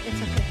It's okay.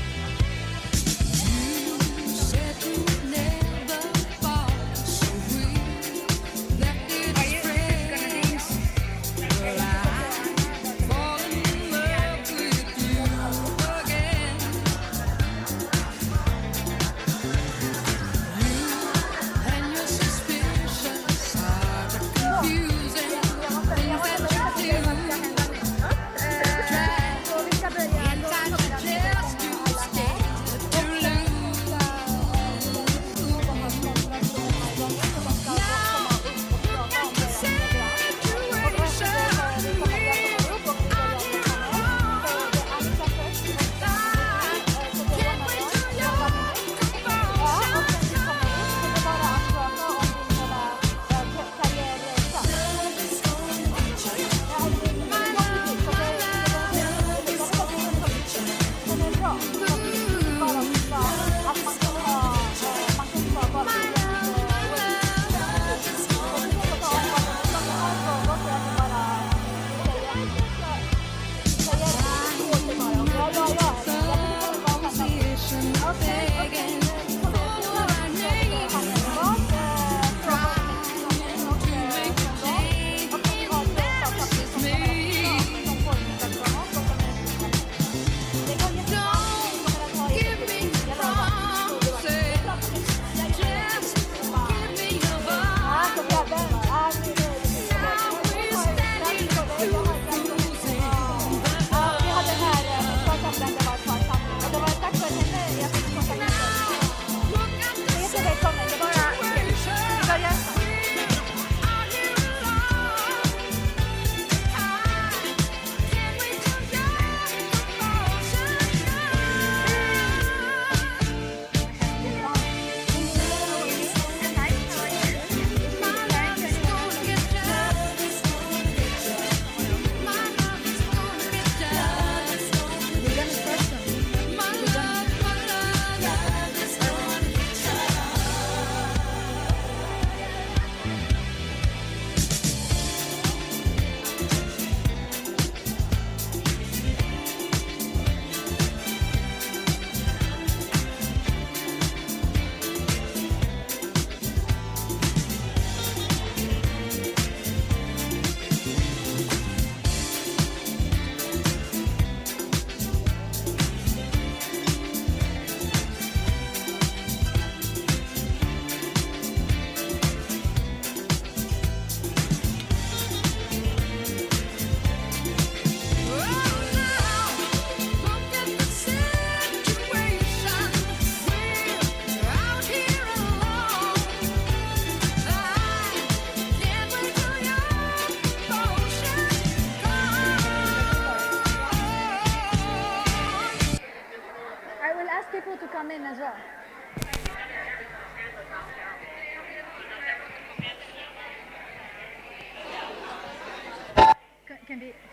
People to come in as well.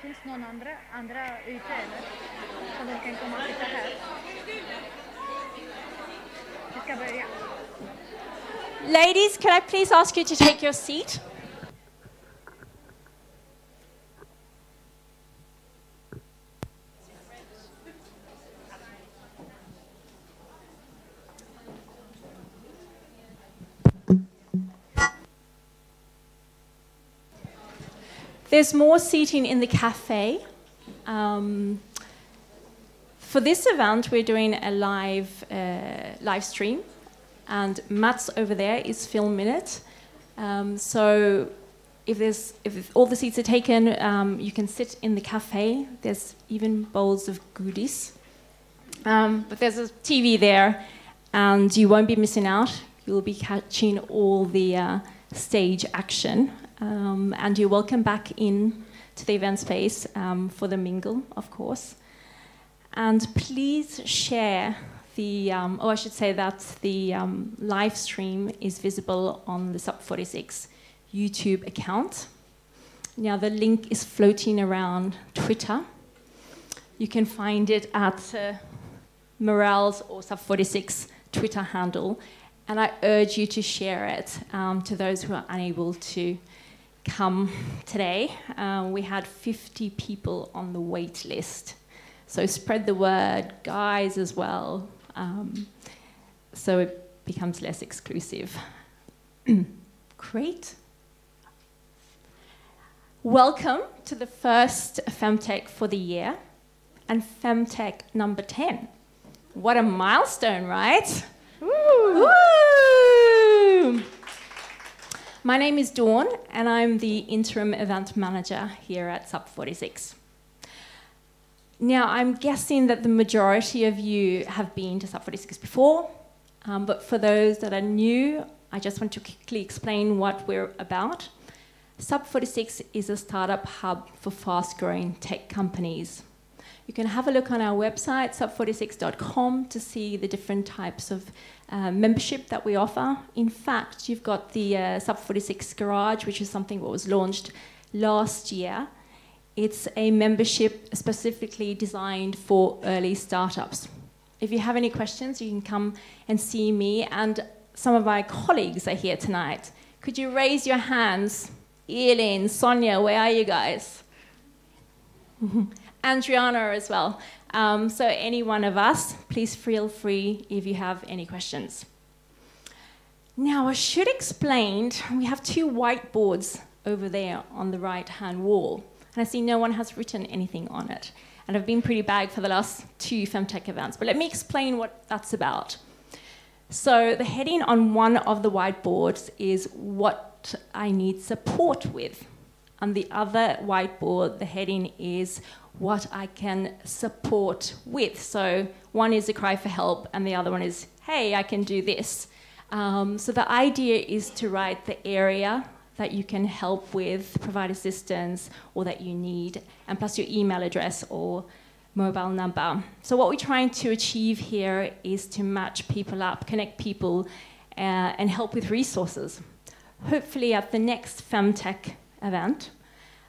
Finns någon andra ute eller? Så de kan komma och sitta här. Vi ska börja. Ladies, can I please ask you to take your seat? There's more seating in the cafe. For this event, we're doing a live stream, and Mats over there is filming it. So if all the seats are taken, you can sit in the cafe. There's even bowls of goodies. But there's a TV there, and you won't be missing out. You'll be catching all the stage action. And you're welcome back in to the event space for the mingle, of course. And please share the, I should say that the live stream is visible on the SUP46 YouTube account. Now the link is floating around Twitter. You can find it at Morale's or SUP46 Twitter handle. And I urge you to share it to those who are unable to come today. We had 50 people on the wait list. So spread the word, guys as well, so it becomes less exclusive. Great. Welcome to the first Femtech for the year, and Femtech number 10. What a milestone, right? Woo! Woo! My name is Dawn, and I'm the interim event manager here at SUP46. Now, I'm guessing that the majority of you have been to SUP46 before, but for those that are new, I just want to quickly explain what we're about. SUP46 is a startup hub for fast-growing tech companies. You can have a look on our website, sup46.com, to see the different types of membership that we offer. In fact, you've got the SUP46 Garage, which is something that was launched last year. It's a membership specifically designed for early startups. If you have any questions, you can come and see me, and some of my colleagues are here tonight. Could you raise your hands? Eileen, Sonia, where are you guys? Adriana as well. So any one of us, please feel free if you have any questions. Now, I should explain, we have two whiteboards over there on the right-hand wall, and I see no one has written anything on it. And I've been pretty bad for the last two Femtech events, but let me explain what that's about. So the heading on one of the whiteboards is what I need support with. On the other whiteboard, the heading is what I can support with. So one is a cry for help, and the other one is, hey, I can do this. So the idea is to write the area that you can help with, provide assistance, or that you need, and plus your email address or mobile number. So what we're trying to achieve here is to match people up, connect people, and help with resources. Hopefully at the next Femtech event,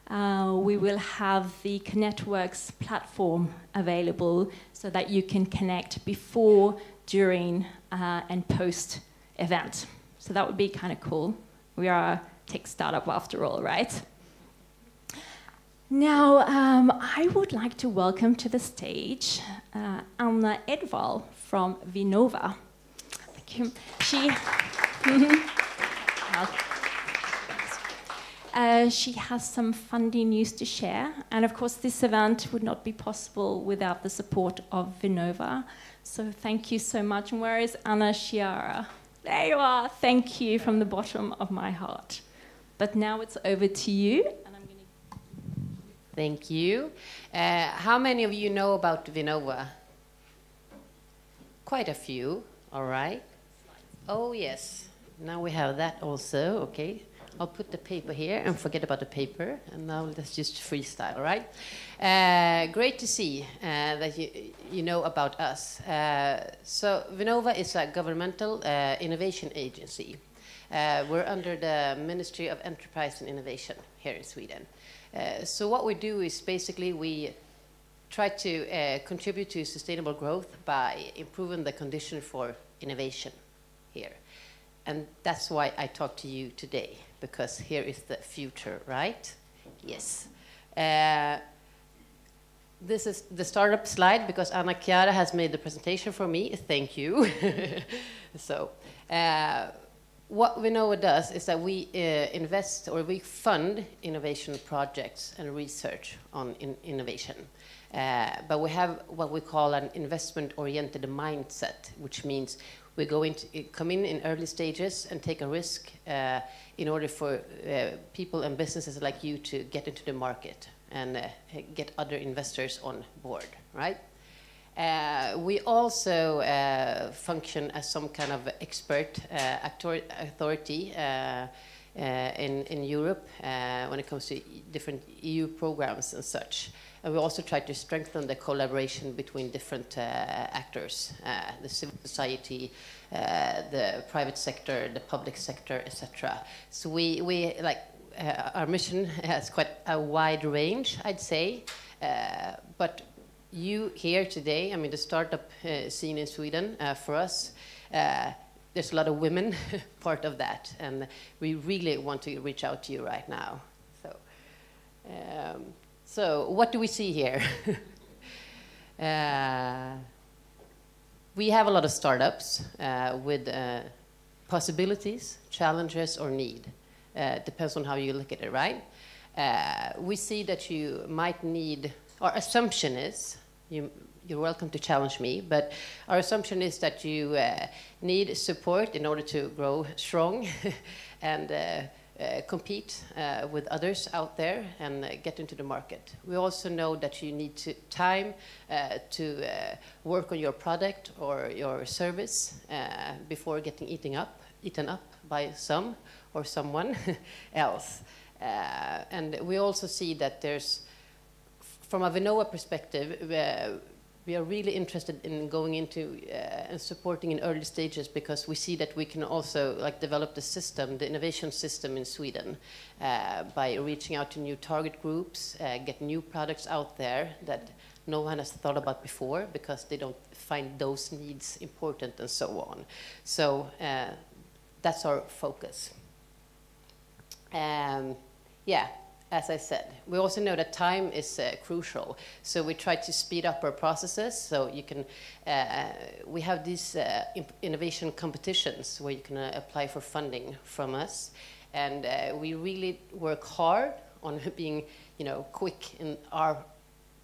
we will have the Connectworks platform available so that you can connect before, during, and post event. So that would be kind of cool. We are a tech startup after all, right? Now, I would like to welcome to the stage Anna Edvall from Vinnova. Thank you. She has some funding news to share, and of course this event would not be possible without the support of Vinnova. So thank you so much. And where is Anna Chiara? There you are. Thank you from the bottom of my heart. But now it's over to you. And I'm gonna... Thank you. How many of you know about Vinnova? Quite a few, all right. Oh, yes. Now we have that also, okay. I'll put the paper here and forget about the paper, and now let's just freestyle, all right? Great to see that you know about us. So Vinnova is a governmental innovation agency. We're under the Ministry of Enterprise and Innovation here in Sweden. So what we do is basically we try to contribute to sustainable growth by improving the condition for innovation here. And that's why I talk to you today, because here is the future, right? Yes. This is the startup slide, because Anna Chiara has made the presentation for me. Thank you. So, what Vinnova does is that we invest, or we fund innovation projects and research on innovation. But we have what we call an investment-oriented mindset, which means we're going to come in early stages and take a risk in order for people and businesses like you to get into the market and get other investors on board, right? We also function as some kind of expert authority in Europe when it comes to different EU programs and such. And we also try to strengthen the collaboration between different actors, the civil society, the private sector, the public sector, etc. So we like, our mission has quite a wide range, I'd say. But you here today, I mean, the startup scene in Sweden, for us, there's a lot of women part of that. And we really want to reach out to you right now. So what do we see here? We have a lot of startups with possibilities, challenges, or need. Depends on how you look at it, right? We see that you might need, our assumption is, you're welcome to challenge me, but our assumption is that you need support in order to grow strong and compete with others out there and get into the market. We also know that you need time to work on your product or your service before getting eaten up by some or someone else. And we also see that there's, from a Vinnova perspective, we are really interested in going into and supporting in early stages, because we see that we can also develop the system, the innovation system in Sweden, by reaching out to new target groups, get new products out there that no one has thought about before because they don't find those needs important and so on. So that's our focus. Yeah. As I said, we also know that time is crucial, so we try to speed up our processes. So you can, we have these innovation competitions where you can apply for funding from us, and we really work hard on being, quick in our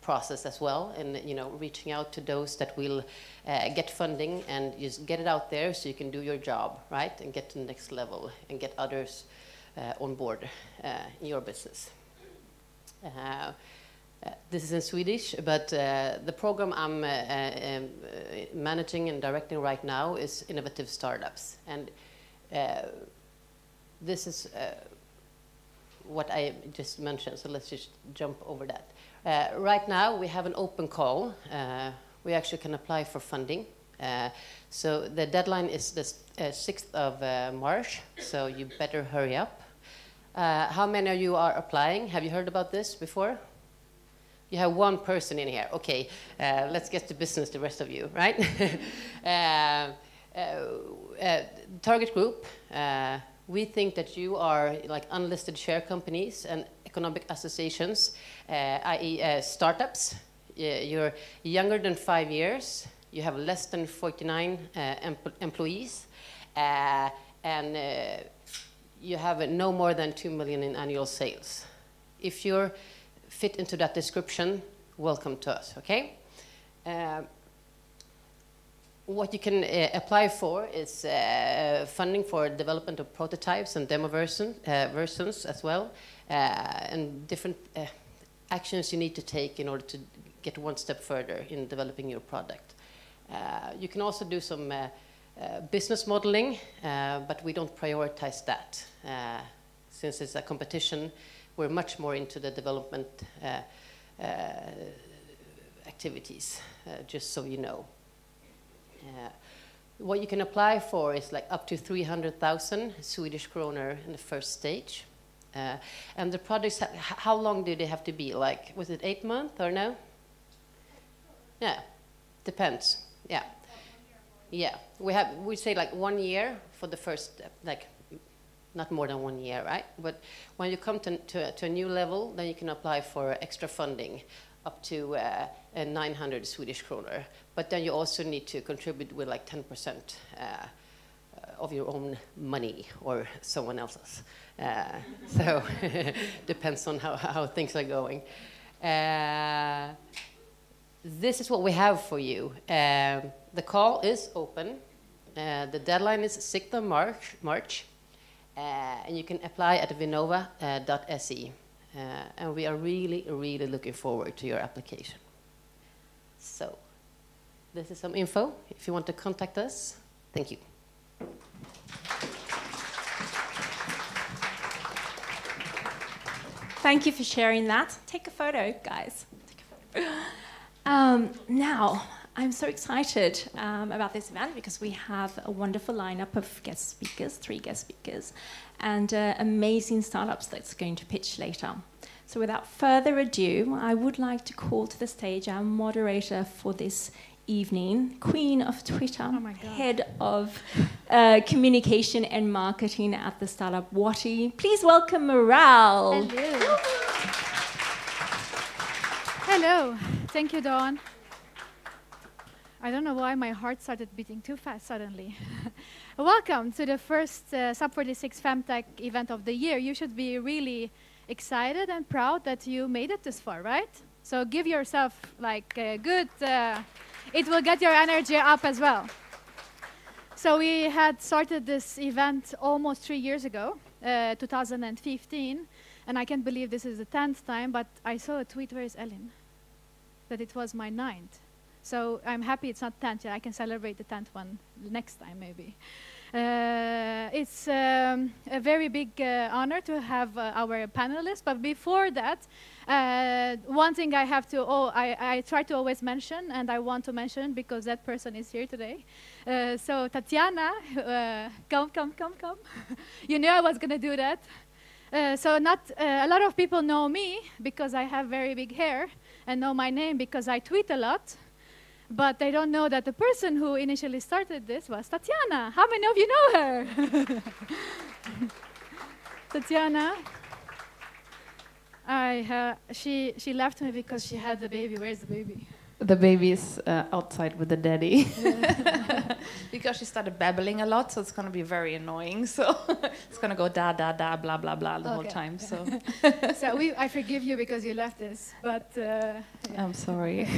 process as well, and reaching out to those that will get funding and just get it out there so you can do your job, right, and get to the next level and get others on board in your business. This is in Swedish, but the program I'm managing and directing right now is Innovative Startups. And this is what I just mentioned, so let's just jump over that. Right now, we have an open call. We actually can apply for funding. So the deadline is the 6th of March, so you better hurry up. How many of you are applying? Have you heard about this before? You have one person in here. Okay, let's get to business, the rest of you, right? Target group, we think that you are like unlisted share companies and economic associations, i.e. Startups. You're younger than 5 years. You have less than 49 employees. And you have no more than 2 million in annual sales. If you're fit into that description, welcome to us, okay? What you can apply for is funding for development of prototypes and demo versions as well, and different actions you need to take in order to get one step further in developing your product. You can also do some business modeling, but we don't prioritize that. Since it's a competition, we're much more into the development activities, just so you know. What you can apply for is like up to 300,000 Swedish kronor in the first stage. And the projects, how long do they have to be? Like, was it 8 months or no? Yeah, depends, yeah. Yeah, we say like 1 year for the first step, like not more than 1 year, right? But when you come to a new level, then you can apply for extra funding up to 900 Swedish kronor. But then you also need to contribute with like 10% of your own money or someone else's. So depends on how things are going. This is what we have for you. The call is open. The deadline is 6th of March. And you can apply at vinnova.se. And we are really, really looking forward to your application. So, this is some info. If you want to contact us, thank you. Thank you for sharing that. Take a photo, guys. Take a photo. Now, I'm so excited about this event because we have a wonderful lineup of guest speakers, 3 guest speakers, and amazing startups that's going to pitch later. So without further ado, I would like to call to the stage our moderator for this evening, Queen of Twitter, Head of Communication and Marketing at the startup Wati. Please welcome Morale. Hello. Hello. Thank you, Dawn. I don't know why my heart started beating too fast suddenly. Welcome to the first SUP46 Femtech event of the year. You should be really excited and proud that you made it this far, right? So give yourself like a good, it will get your energy up as well. So we had started this event almost 3 years ago, 2015, and I can't believe this is the 10th time, but I saw a tweet, where is Ellen? That it was my 9th. So I'm happy it's not 10th yet. I can celebrate the 10th one next time, maybe. It's a very big honor to have our panelists. But before that, one thing I have to, I try to always mention, and I want to mention because that person is here today. So Tatiana, come. You knew I was going to do that. So not a lot of people know me because I have very big hair and know my name because I tweet a lot. But they don't know that the person who initially started this was Tatiana. How many of you know her? Tatiana. She left me because she had the baby. Where's the baby? The baby's outside with the daddy. Because she started babbling a lot, so it's going to be very annoying. So it's going to go da, da, da, blah, blah, blah the whole time. So, so I forgive you because you left this, but... yeah. I'm sorry.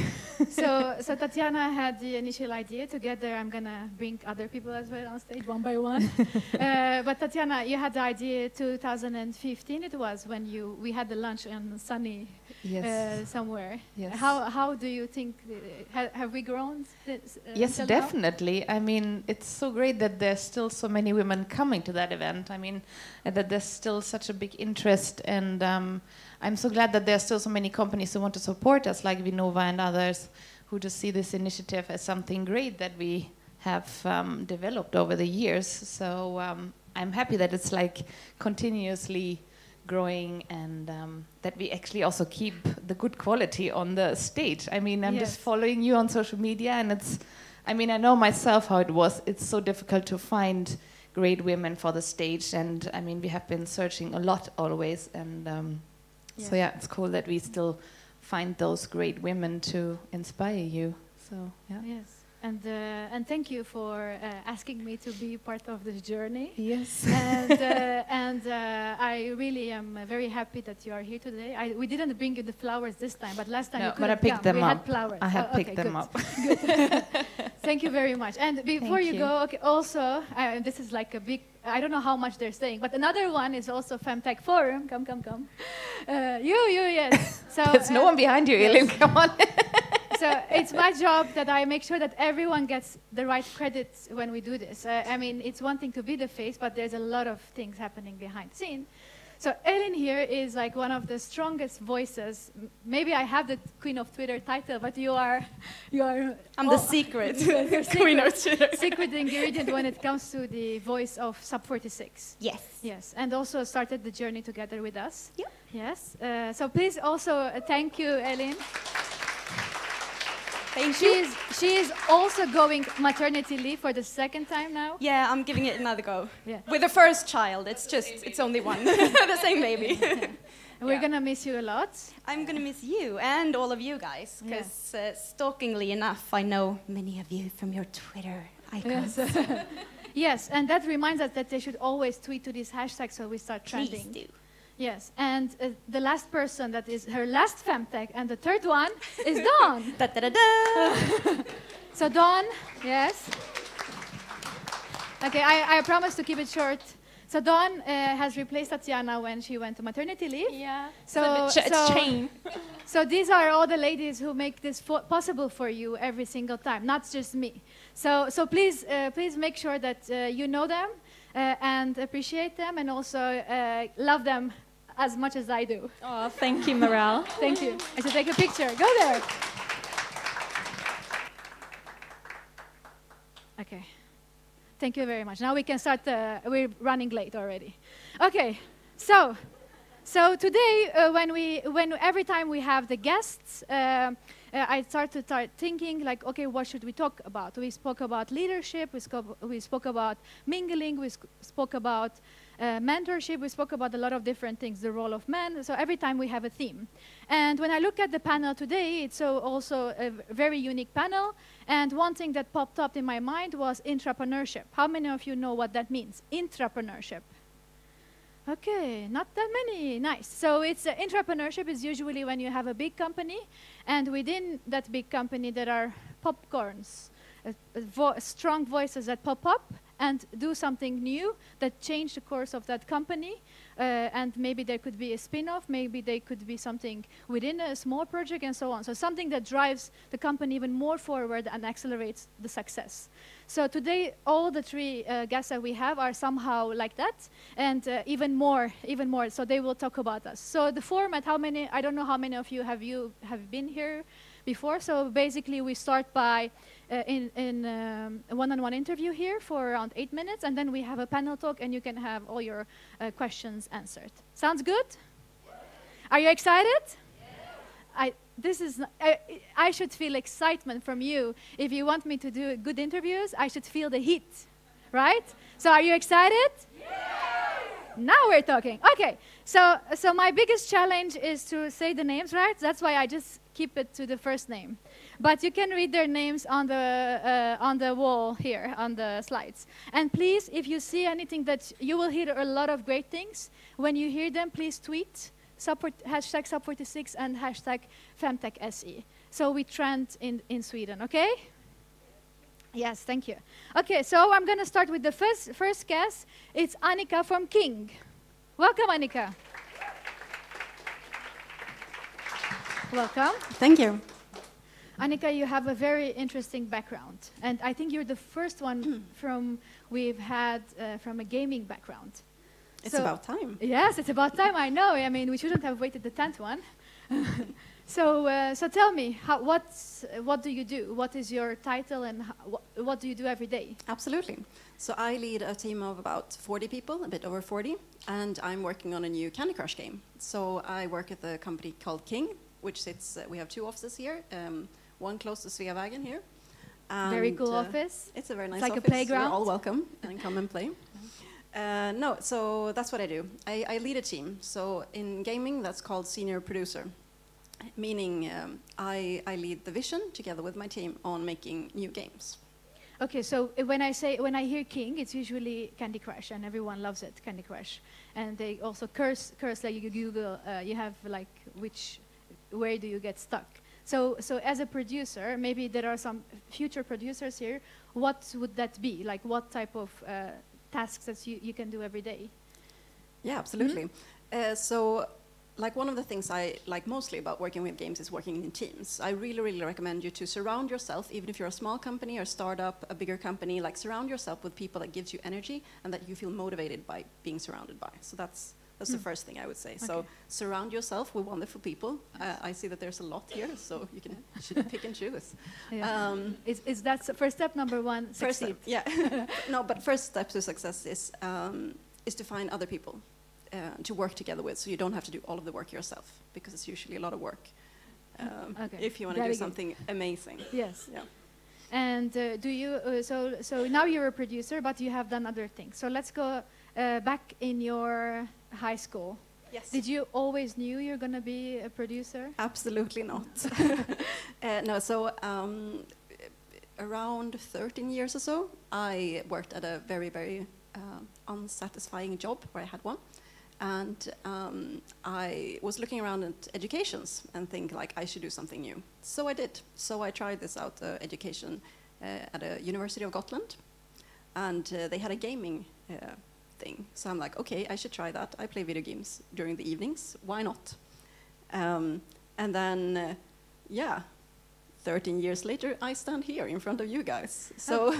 So Tatiana had the initial idea. Together, I'm going to bring other people as well on stage, one by one. But Tatiana, you had the idea 2015, it was, when we had the lunch in sunny somewhere. Yes. How do you think, have we grown? Yes, definitely. I mean, it's so great that there's still so many women coming to that event. I mean, that there's still such a big interest, and I'm so glad that there's still so many companies who want to support us, like Vinnova and others, who just see this initiative as something great that we have developed over the years. So I'm happy that it's like continuously growing, and that we actually also keep the good quality on the stage. I mean, I'm just following you on social media, and it's, I mean, I know myself how it was. It's so difficult to find great women for the stage, and I mean, we have been searching a lot always, and so yeah, it's cool that we still find those great women to inspire you. So yeah. Yes. And thank you for asking me to be part of this journey. Yes. And I really am very happy that you are here today. We didn't bring you the flowers this time, but last time you but I picked them we up. had flowers. I have picked them up. Good. Thank you very much. And before you go, also, this is like a big, I don't know how much they're saying, but another one is also Femtech Forum. Come. Yes. So there's no one behind you, Elin. Come on. So it's my job that I make sure that everyone gets the right credits when we do this. I mean, it's one thing to be the face, but there's a lot of things happening behind the scene. So Ellen here is like one of the strongest voices. Maybe I have the Queen of Twitter title, but you are. I'm the secret Queen of Twitter. Secret ingredient when it comes to the voice of SUP46. Yes, and also started the journey together with us. Yeah. Yes. So please also thank you, Ellen. She is also going maternity leave for the second time now. Yeah, I'm giving it another go. Yeah. With the first child, it's only one, the same baby. Yeah. We're gonna miss you a lot. I'm gonna miss you and all of you guys, because stalkingly enough, I know many of you from your Twitter icons. Yes. Yes, and that reminds us that they should always tweet to this hashtag so we start trending. Please do. Yes, and the last person that is her last Femtech, and the third one is Dawn. Da, da, da, da. So Dawn, yes. Okay, I promise to keep it short. So Dawn has replaced Tatiana when she went to maternity leave. Yeah. So it's chain. So these are all the ladies who make this possible for you every single time, not just me. So please make sure that you know them and appreciate them, and also love them as much as I do. Oh, thank you, Morale. Thank you. I should take a picture. Go there. Okay. Thank you very much. Now we can start. We're running late already. Okay. So today, when every time we have the guests, I start thinking like, okay, what should we talk about? We spoke about leadership. We spoke about mingling. We spoke about mentorship. We spoke about a lot of different things, the role of men. So every time we have a theme. And when I look at the panel today, it's also a very unique panel. And one thing that popped up in my mind was intrapreneurship. How many of you know what that means? Intrapreneurship. Okay, not that many. Nice. So it's intrapreneurship is usually when you have a big company, and within that big company there are popcorns, strong voices that pop up and do something new that change the course of that company. And maybe there could be a spin-off, maybe there could be something within a small project and so on. So something that drives the company even more forward and accelerates the success. So today, all the three guests that we have are somehow like that, and even more. So they will talk about us. So the format, I don't know how many of you have been here before. So basically, we start by in a one-on-one interview here for around 8 minutes, and then we have a panel talk, and you can have all your questions answered. Sounds good? Yes. Are you excited? Yes. I should feel excitement from you. If you want me to do good interviews, I should feel the heat, right? So are you excited? Yes. Now we're talking. Okay. So my biggest challenge is to say the names right. That's why I just keep it to the first name. But you can read their names on the wall here, on the slides. And please, if you see anything that you will hear a lot of great things, when you hear them, please tweet hashtag SUP46 and hashtag FemtechSE. So we trend in Sweden, okay? Yes, thank you. Okay, so I'm going to start with the first guest. It's Annika from King. Welcome, Annika. Welcome. Thank you. Annika, you have a very interesting background. And I think you're the first one we've had from a gaming background. It's about time. Yes, it's about time, I know. I mean, we shouldn't have waited the 10th one. So tell me, what do you do? What is your title, and what do you do every day? Absolutely. So I lead a team of about 40 people, a bit over 40, and I'm working on a new Candy Crush game. So I work at a company called King, which sits, we have 2 offices here, one close to Sveavägen here. Very cool office. It's a very nice like office. A playground. You're all welcome and come and play. No, so that's what I do. I lead a team. So in gaming, that's called senior producer, meaning I lead the vision together with my team on making new games. Okay, so when I hear King, it's usually Candy Crush, and everyone loves it, Candy Crush. And they also curse like you Google, you have like where do you get stuck? So as a producer, maybe there are some future producers here. What would that be? Like what type of tasks that you can do every day? Yeah, absolutely. So like one of the things I like mostly about working with games is working in teams. I really, really recommend you to surround yourself, even if you're a small company or startup, a bigger company, like surround yourself with people that gives you energy and that you feel motivated by being surrounded by. So that's the first thing I would say. Okay. So surround yourself with wonderful people. I see that there's a lot here, so you should pick and choose. Yeah. Is that first step number one? First step, yeah. No, but first step to success is to find other people to work together with, so you don't have to do all of the work yourself, because it's usually a lot of work if you want to do something amazing. Yes. Yeah. And do you? So now you're a producer, but you have done other things. So let's go back in your high school. Yes. Did you always knew you're going to be a producer? Absolutely not. No. So around 13 years or so, I worked at a very, very unsatisfying job where I had one. And I was looking around at educations and think like I should do something new. So I did. So I tried this out, education at a University of Gotland. And they had a gaming thing. So I'm like, okay, I should try that. I play video games during the evenings. Why not? And then, 13 years later, I stand here in front of you guys. So,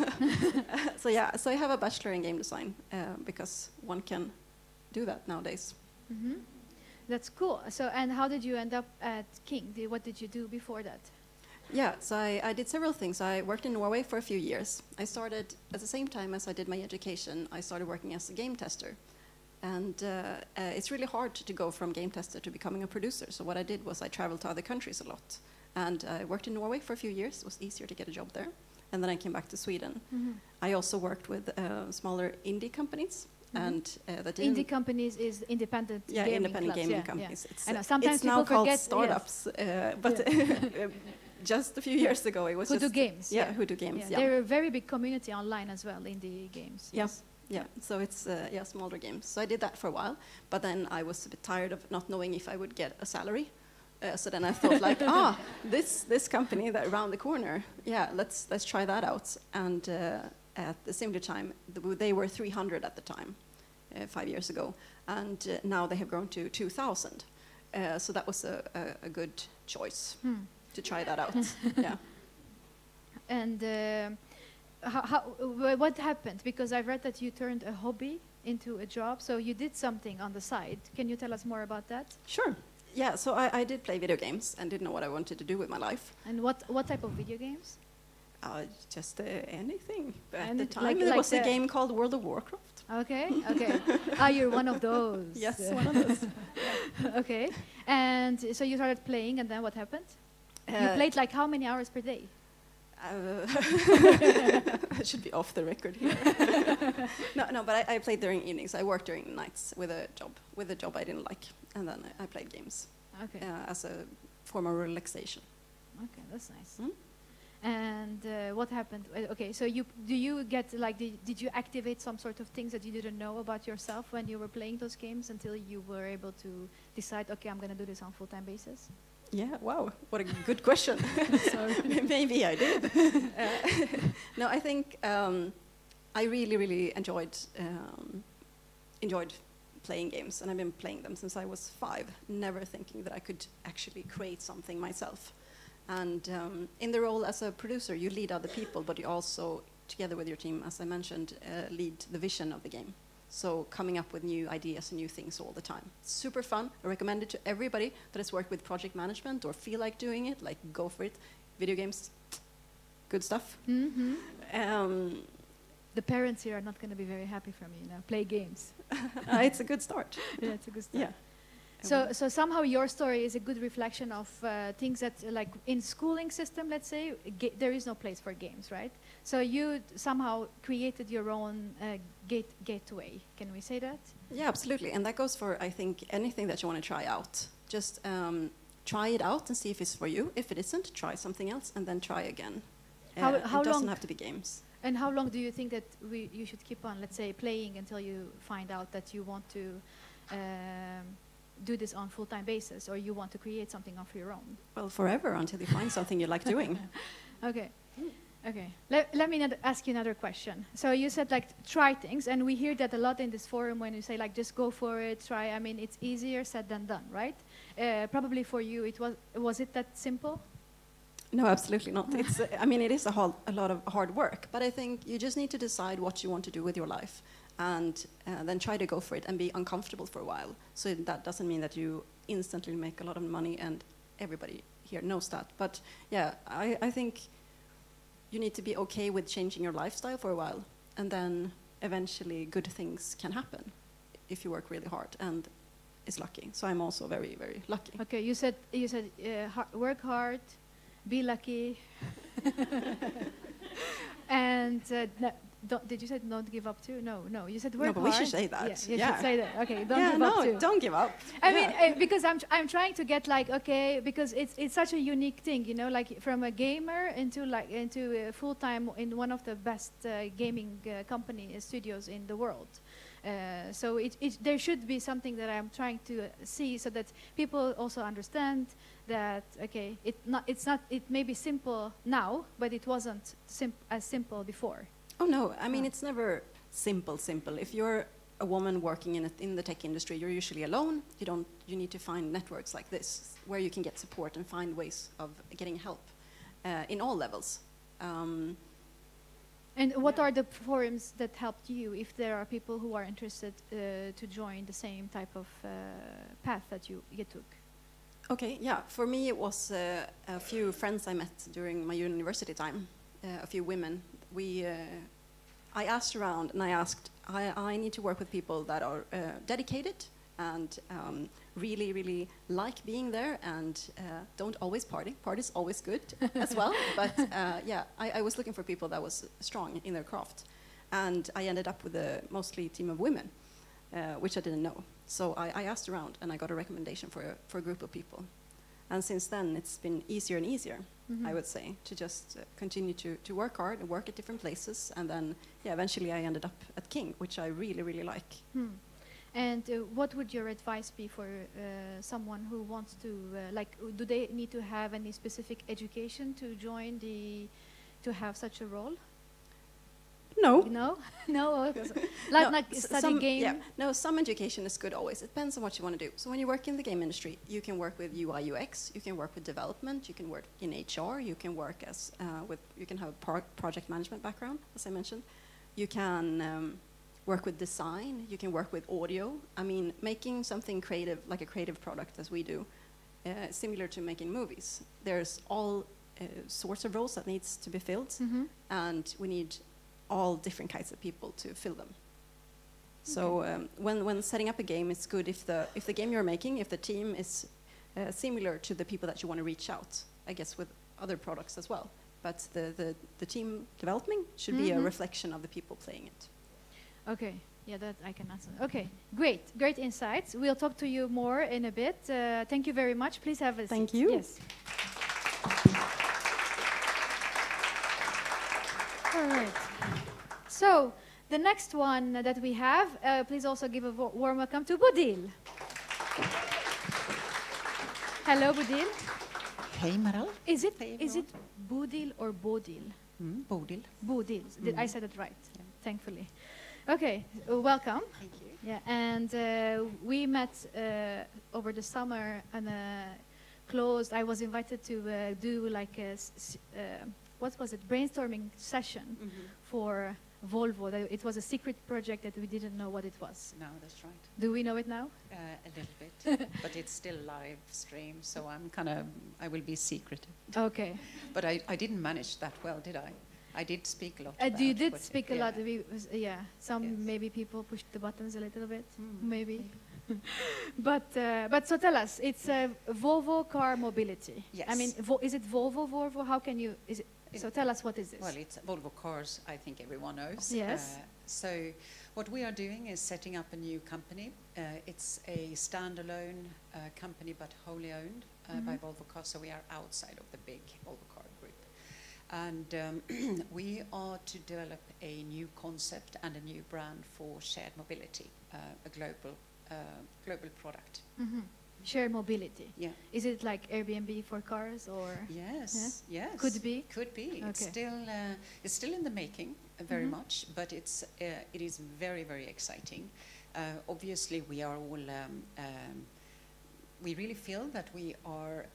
so I have a bachelor in game design because one can do that nowadays. Mm-hmm. That's cool. So, and how did you end up at King? What did you do before that? Yeah, so I did several things. I worked in Norway for a few years. I started, at the same time as I did my education, I started working as a game tester. And it's really hard to go from game tester to becoming a producer. So what I did was I traveled to other countries a lot. And I worked in Norway for a few years. It was easier to get a job there. And then I came back to Sweden. Mm-hmm. I also worked with smaller indie companies. and that didn't. Indie companies is independent Yeah, gaming independent clubs. gaming Yeah, companies. yeah. It's, I know, sometimes it's people now called forget, startups, but just a few years ago it was Who just do games? Yeah, who do games? Yeah. Yeah, There are a very big community online as well, indie games. Yeah. Yes. Yeah, so it's smaller games. So I did that for a while, but then I was a bit tired of not knowing if I would get a salary. So then I thought like, this company that around the corner, yeah, let's try that out. And at the similar time, they were 300 at the time, 5 years ago, and now they have grown to 2,000. So that was a good choice to try that out. Yeah. And what happened? Because I read that you turned a hobby into a job, so you did something on the side. Can you tell us more about that? Sure. Yeah, so I did play video games and didn't know what I wanted to do with my life. And what type of video games? Just anything. But at And the time, like there was a the- game called World of Warcraft. Okay, okay. You're one of those. Yes, one of those. Okay. And so you started playing, and then what happened? You played like how many hours per day? I should be off the record here. no, but I played during evenings. I worked during nights with a job I didn't like, and then I played games as a form of relaxation. Okay, that's nice. Hmm? And what happened? Okay, so did you activate some sort of things that you didn't know about yourself when you were playing those games until you were able to decide, okay, I'm going to do this on a full-time basis? Yeah, wow, what a good question. Maybe I did. No, I think I really enjoyed playing games, and I've been playing them since I was 5, never thinking that I could actually create something myself. And in the role as a producer, you lead other people, but you also, together with your team, as I mentioned, lead the vision of the game. So coming up with new ideas and new things all the time. Super fun. I recommend it to everybody that has worked with project management or feel like doing it, like go for it. Video games, good stuff. Mm-hmm. The parents here are not going to be very happy for me now. Play games. It's a good start. Yeah, it's a good start. Yeah. So somehow your story is a good reflection of things that, like in schooling system, let's say, there is no place for games, right? So you somehow created your own gateway. Can we say that? Yeah, absolutely. And that goes for, I think, anything that you want to try out. Just try it out and see if it's for you. If it isn't, try something else and then try again. How it doesn't long have to be games. And how long do you think that you should keep on, let's say, playing until you find out that you want to do this on full-time basis, or you want to create something of your own? Well, forever until you find something you like doing. Okay. Okay. Let me ask you another question. So you said like try things, and we hear that a lot in this forum when you say like just go for it, try. I mean, it's easier said than done, right? Probably for you, was it that simple? No, absolutely not. It's, I mean, it is a lot of hard work, but I think you just need to decide what you want to do with your life, and then try to go for it and be uncomfortable for a while. So that doesn't mean that you instantly make a lot of money, and everybody here knows that. But yeah, I think you need to be okay with changing your lifestyle for a while, and then eventually good things can happen if you work really hard and is lucky. So I'm also very, very lucky. Okay, you said work hard, be lucky, and did you say don't give up too? No, you said work hard. No, but we should say that. Yeah, you should say that. Okay, don't give up too. Don't give up. I mean, because I'm trying to get like, okay, because it's such a unique thing, you know, like from a gamer into a full-time in one of the best gaming company studios in the world. So there should be something that I'm trying to see, so that people also understand that, okay, it may be simple now, but it wasn't as simple before. Oh no, I mean, it's never simple. If you're a woman working in the tech industry, you're usually alone. You need to find networks like this where you can get support and find ways of getting help in all levels. And what are the forums that helped you, if there are people who are interested to join the same type of path that you took? Okay, yeah. For me, it was a few friends I met during my university time, a few women. I asked around, and I asked, I need to work with people that are dedicated and really, really like being there, and don't always party. Party's always good as well. But yeah, I was looking for people that was strong in their craft. And I ended up with a mostly team of women, which I didn't know. So I asked around, and I got a recommendation for a group of people. And since then, it's been easier and easier, I would say, to just continue to work hard and work at different places. And then, yeah, eventually I ended up at King, which I really, really like. And what would your advice be for someone who wants to, do they need to have any specific education to join to have such a role? No. No? No? No, like study game? Yeah. No, some education is good always. It depends on what you want to do. So when you work in the game industry, you can work with UI, UX, you can work with development, you can work in HR, you can work as you can have a project management background, as I mentioned. You can work with design, you can work with audio. I mean, making something creative, like a creative product as we do, similar to making movies. There's all sorts of roles that needs to be filled, and we need all different kinds of people to fill them. So when setting up a game, it's good if the game you're making, if the team is similar to the people that you want to reach out, I guess with other products as well. But the team developing should be a reflection of the people playing it. Okay, yeah, that I can answer. Okay, great insights. We'll talk to you more in a bit. Thank you very much. Please have a seat. Thank you. Yes. All right. So the next one that we have, please also give a warm welcome to Bodil. Hello, Bodil. Hej Maral. Is it Bodil or Bodil? Bodil. Bodil. I said it right, thankfully. Okay, welcome. Thank you. Yeah, and we met over the summer and I was invited to do like a, what was it, brainstorming session for Volvo. It was a secret project that we didn't know what it was. No, that's right. Do we know it now? A little bit, but it's still live stream, so I will be secretive. Okay. But I didn't manage that well, did I? I did speak a lot. You did speak a lot. Yes. Maybe people pushed the buttons a little bit, maybe. But so tell us, it's Volvo Car Mobility. Yes. I mean, is it Volvo? How can you? So tell us, what is this? Well, it's Volvo Cars. I think everyone knows. Yes. So what we are doing is setting up a new company. It's a standalone company, but wholly owned by Volvo Cars. So we are outside of the big Volvo Car group. And we are to develop a new concept and a new brand for shared mobility, a global product. Shared mobility. Yeah. Is it like Airbnb for cars, or? Yes. Yeah? Yes. Could be. Could be. Okay. It's still in the making, very much, but it is very, very exciting. Obviously, we are all. We really feel that we are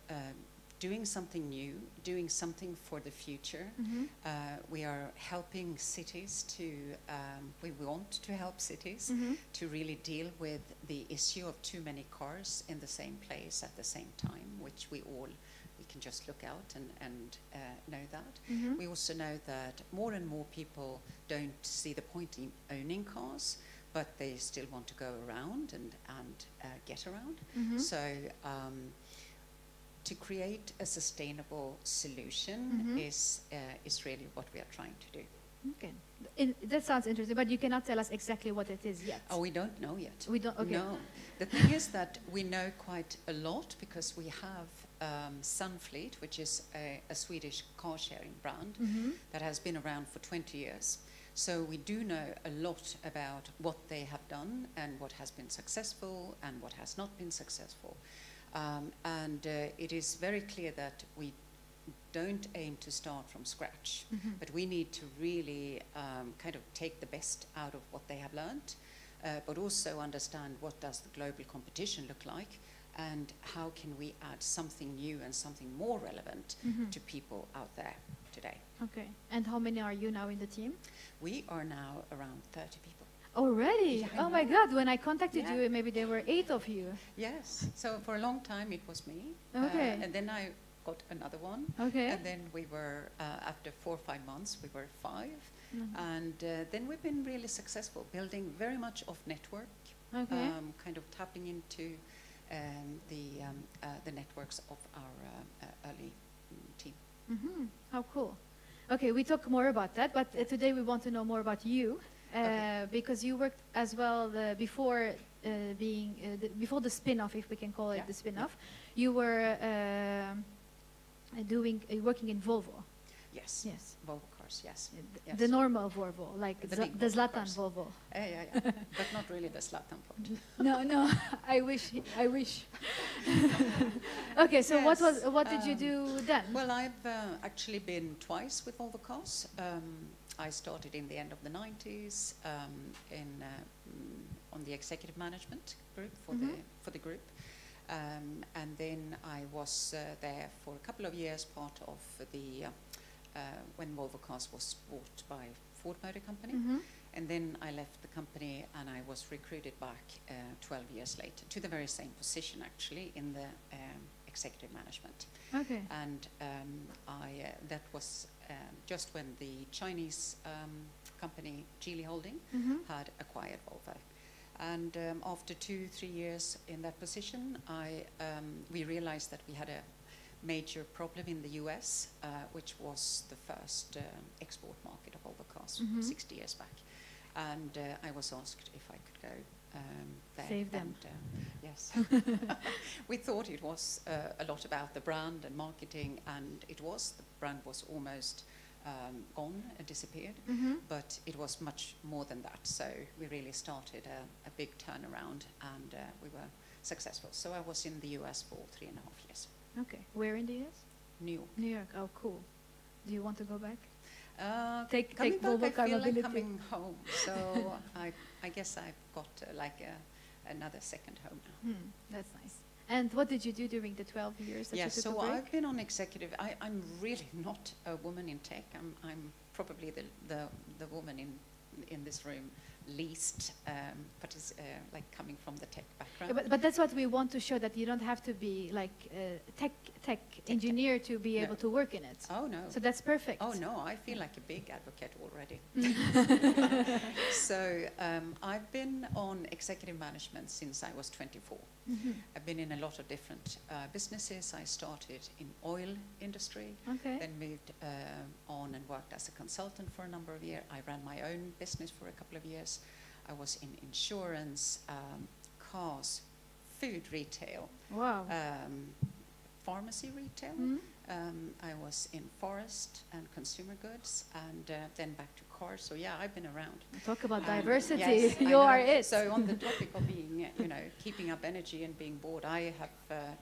doing something new, doing something for the future. We are helping cities to, we want to help cities to really deal with the issue of too many cars in the same place at the same time, which we can just look out and know that. We also know that more and more people don't see the point in owning cars, but they still want to go around and get around. So to create a sustainable solution is really what we are trying to do. Okay, that sounds interesting, but you cannot tell us exactly what it is yet. Oh, we don't know yet. We don't. Okay. No, the thing is that we know quite a lot because we have Sunfleet, which is a Swedish car sharing brand that has been around for 20 years. So we do know a lot about what they have done and what has been successful and what has not been successful. And it is very clear that we don't aim to start from scratch, but we need to really kind of take the best out of what they have learned, but also understand what does the global competition look like, and how can we add something new and something more relevant to people out there today. Okay, and how many are you now in the team? We are now around 30 people. Already? Yeah, oh my God, when I contacted you, maybe there were 8 of you. Yes, so for a long time it was me. Okay. And then I got another one. Okay. And then we were, after 4 or 5 months, we were 5. And then we've been really successful, building very much off network, kind of tapping into the networks of our early team. How cool. Okay, we talk more about that, but today we want to know more about you, because you worked as well before before the spin-off, if we can call it the spin-off. You were working in Volvo. Yes. Yes. Volvo cars, yes. The normal Volvo, like the Zlatan Volvo. Yeah. But not really the Zlatan part. No, I wish. Okay, so Yes, what did you do then? Well, I've actually been twice with Volvo cars. I started in the end of the 90s on the executive management group for the group. And then I was there for a couple of years, part of the when Volvo Cars was bought by Ford Motor Company. And then I left the company and I was recruited back 12 years later to the very same position, actually, in the executive management. Okay. And that was just when the Chinese company Geely Holding had acquired Volvo. And after 2-3 years in that position, we realized that we had a major problem in the US, which was the first export market of Volvo cars 60 years back. And I was asked if I could go there. Save them. And, yes. We thought it was a lot about the brand and marketing, and it was. The brand was almost gone and disappeared, but it was much more than that. So we really started a big turnaround, and we were successful. So I was in the US for 3.5 years. Okay. Where in the US? New York. New York. Oh, cool. Do you want to go back? Take Volvo back, I feel capability. like coming home. So I guess I've got another second home now. That's nice. And what did you do during the 12 years that you Yes, took so a break? I've been on executive. I'm really not a woman in tech. I'm probably the woman in this room least, but is like coming from the tech background. Yeah, but that's what we want to show, that you don't have to be like a tech engineer to be able to work in it. Oh no. So that's perfect. Oh no, I feel like a big advocate already. So I've been on executive management since I was 24. I've been in a lot of different businesses. I started in oil industry, then moved on and worked as a consultant for a number of years. I ran my own business for a couple of years. I was in insurance, cars, food retail, Wow. pharmacy retail. I was in forest and consumer goods, and then back to cars. So yeah, I've been around. Talk about diversity. Yes, I You know. are it. So on the topic of being, keeping up energy and being bored, I have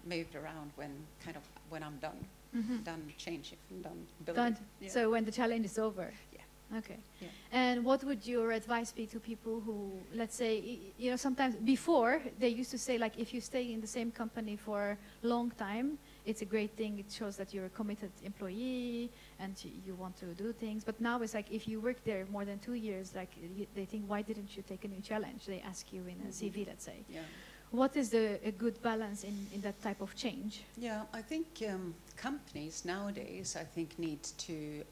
moved around when I'm done, done changing, done building. Done. Yeah. So when the challenge is over. Yeah. Okay. Yeah. And what would your advice be to people who, let's say, sometimes before they used to say, like, if you stay in the same company for a long time, it's a great thing. It shows that you're a committed employee and you want to do things. But now it's like, if you work there more than 2 years, like they think, why didn't you take a new challenge? They ask you in a CV, let's say. Yeah. What is a good balance in that type of change? Yeah, I think companies nowadays, need to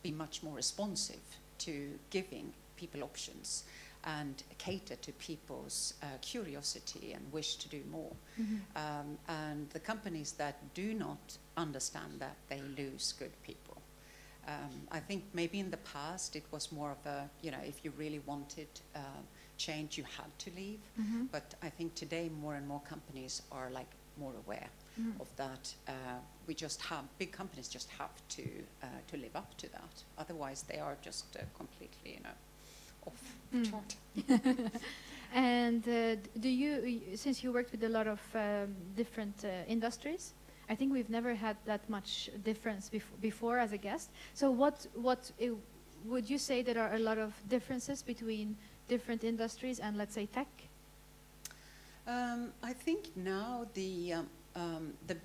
be much more responsive to giving people options and cater to people's curiosity and wish to do more. And the companies that do not understand that, they lose good people. I think maybe in the past it was more of a, if you really wanted change, you had to leave. But I think today more and more companies are like more aware of that. Big companies just have to live up to that. Otherwise they are just completely, off chart. And do you, since you worked with a lot of different industries, I think we've never had that much difference before as a guest. So would you say there are a lot of differences between different industries and, let's say, tech? I think now the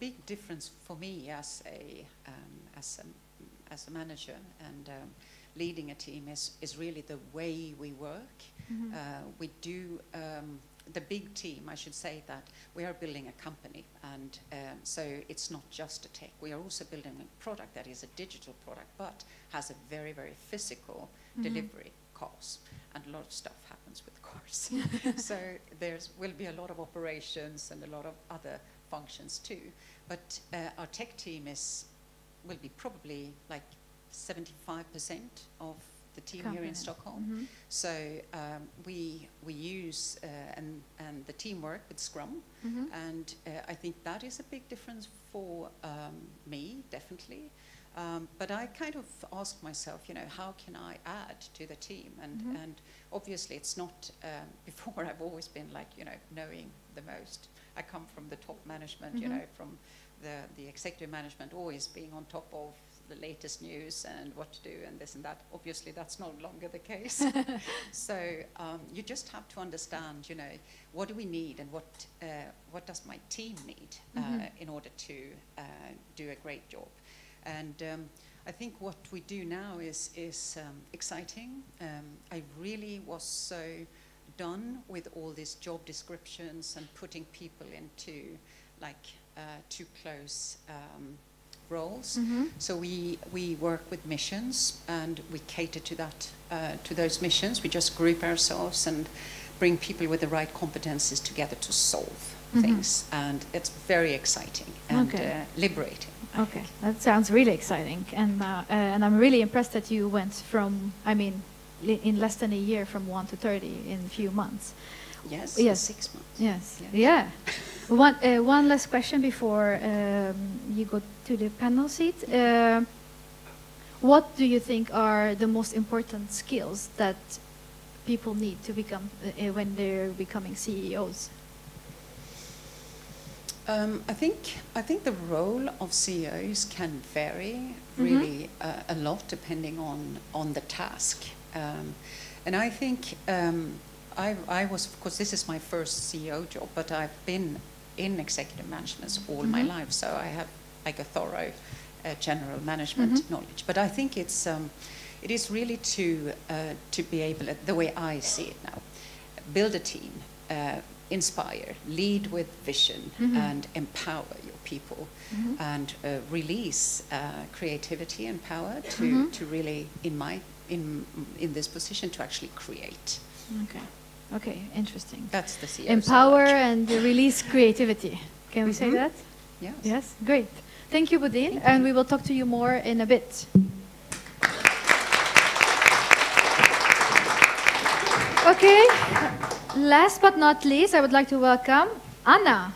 big difference for me as a manager and leading a team is really the way we work. We do the big team. I should say that we are building a company, and so it's not just a tech. We are also building a product that is a digital product, but has a very, very physical delivery, cars, and a lot of stuff happens with cars. So will be a lot of operations and a lot of other functions too. But our tech team will be probably like 75% of the team here in Company. Stockholm. Mhm. So we use and the teamwork with Scrum, Mhm. and I think that is a big difference for me, definitely. But I kind of asked myself, you know, how can I add to the team? And obviously it's not, before I've always been like, you know, knowing the most. I come from the top management, you know, from the executive management, always being on top of the latest news and what to do and this and that. Obviously that's no longer the case. So you just have to understand, you know, what do we need and what does my team need in order to do a great job. And I think what we do now is exciting. I really was so done with all these job descriptions and putting people into like too close roles. So we work with missions and we cater to that to those missions. We just group ourselves and bring people with the right competencies together to solve things, and it's very exciting and liberating. Okay, that sounds really exciting, and I'm really impressed that you went from, I mean, in less than a year, from 1 to 30 in a few months. Yes, Yes. 6 months. Yes, Yeah. yeah. One last question before you go to the panel seat. What do you think are the most important skills that people need to become when they're becoming CEOs? I think the role of CEOs can vary really a lot depending on the task, and I think I was, of course, this is my first CEO job, but I've been in executive management all my life, so I have like a thorough general management knowledge. But I think it is really to be able, the way I see it now, build a team. Inspire, lead with vision, and empower your people, and release creativity and power to really, in this position, to actually create. Okay, interesting. That's the CEO. Empower and release creativity. Can we say that? Yes. Yes, great. Thank you, Bodil, and we will talk to you more in a bit. Okay. Last but not least, I would like to welcome Anna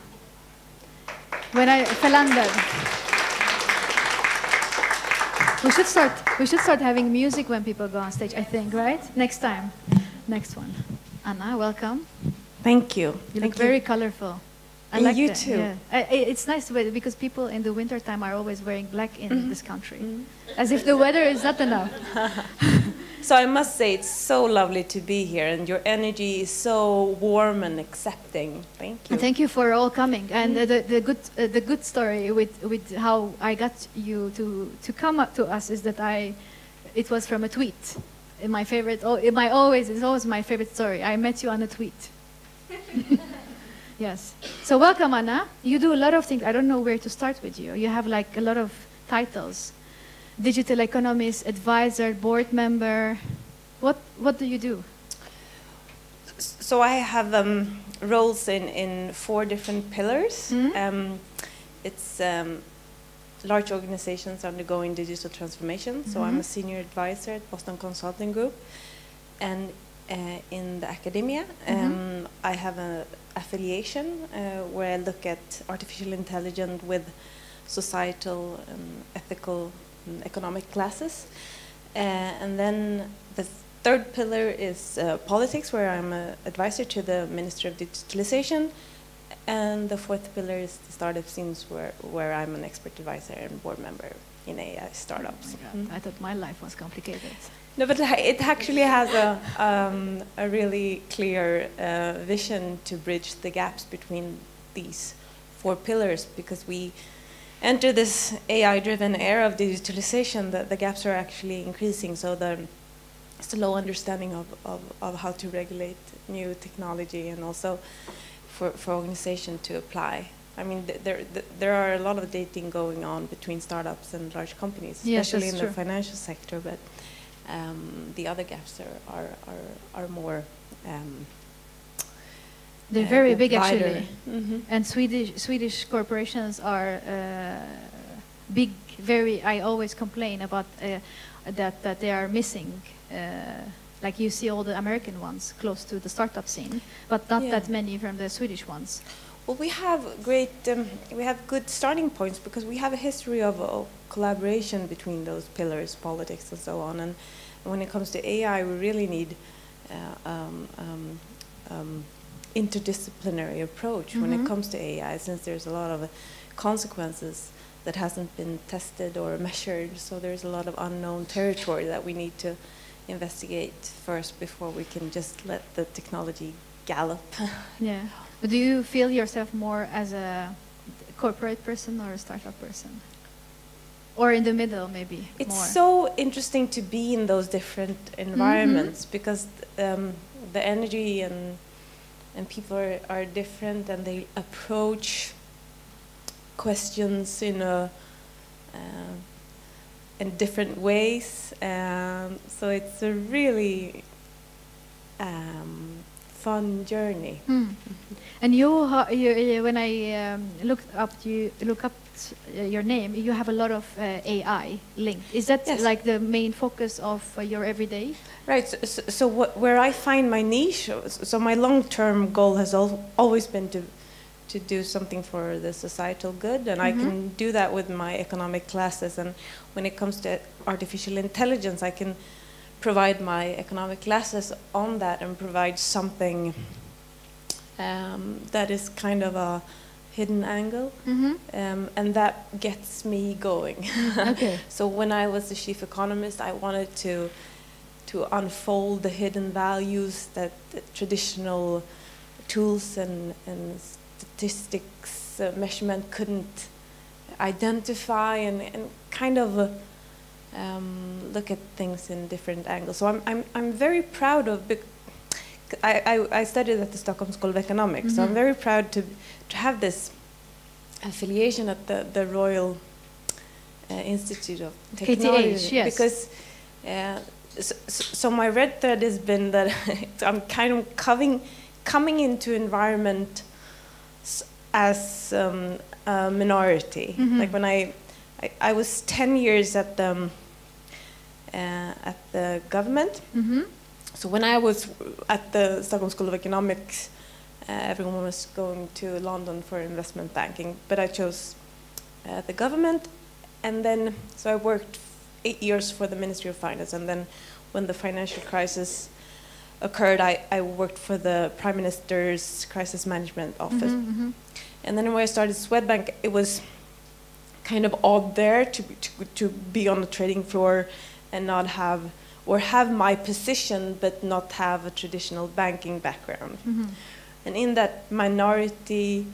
Felander. We should start having music when people go on stage, I think, right? Next time. Next one. Anna, welcome. Thank you. You look very colorful. I And like you that. too. Yeah. It's nice because people in the wintertime are always wearing black in this country. As if the weather is not enough. So I must say it's so lovely to be here, and your energy is so warm and accepting. Thank you. And thank you for all coming. And the good story with how I got you to come up to us is that it was from a tweet. My favorite. It's always my favorite story. I met you on a tweet. Yes. So welcome, Anna. You do a lot of things. I don't know where to start with you. You have like a lot of titles. Digital economist, advisor, board member. What do you do? So I have roles in 4 different pillars. It's large organizations undergoing digital transformation. So I'm a senior advisor at Boston Consulting Group. And in the academia, I have an affiliation where I look at artificial intelligence with societal and ethical and economic classes. And then the 3rd pillar is politics, where I'm an advisor to the Ministry of Digitalization. And the 4th pillar is the startup scenes, where I'm an expert advisor and board member in AI startups. Oh my God. I thought my life was complicated. No, but it actually has a really clear vision to bridge the gaps between these 4 pillars, because we enter this AI-driven era of digitalization. The gaps are actually increasing, so it's a low understanding of how to regulate new technology, and also for organization to apply. I mean, there are a lot of dating going on between startups and large companies, especially in the financial sector, but the other gaps are more they're very big, wider. actually. And Swedish corporations are big very. I always complain about that they are missing. Like you see all the American ones close to the startup scene, but not that many from the Swedish ones. Well, we have we have good starting points because we have a history of collaboration between those pillars, politics and so on. And when it comes to AI, we really need interdisciplinary approach when it comes to AI, since there's a lot of consequences that hasn't been tested or measured. So there's a lot of unknown territory that we need to investigate first before we can just let the technology gallop. Yeah. But do you feel yourself more as a corporate person or a startup person? Or in the middle, maybe? It's more? so interesting to be in those different environments because the energy and people are different, and they approach questions in different ways. So it's a really fun journey. And when I look up your name, you have a lot of AI linked. Is that like the main focus of your everyday? Right. So where I find my niche, so my long-term goal has always been to do something for the societal good, and I can do that with my economic classes. And when it comes to artificial intelligence, I can provide my economic classes on that and provide something that is kind of a hidden angle, and that gets me going. Okay. So when I was the chief economist, I wanted to unfold the hidden values that the traditional tools and statistics measurement couldn't identify, and kind of look at things in different angles. So I'm very proud of. I studied at the Stockholm School of Economics, so I'm very proud to have this affiliation at the Royal Institute of Technology, KTH, yes. because so my red thread has been that I'm kind of coming into environment as a minority. Like when I was 10 years at the government. So when I was at the Stockholm School of Economics, everyone was going to London for investment banking, but I chose the government, and then so I worked 8 years for the Ministry of Finance, and then when the financial crisis occurred, I worked for the Prime Minister's Crisis Management Office. And then when I started Swedbank, it was kind of odd there to be on the trading floor and not have, or have my position but not have a traditional banking background. And in that minority,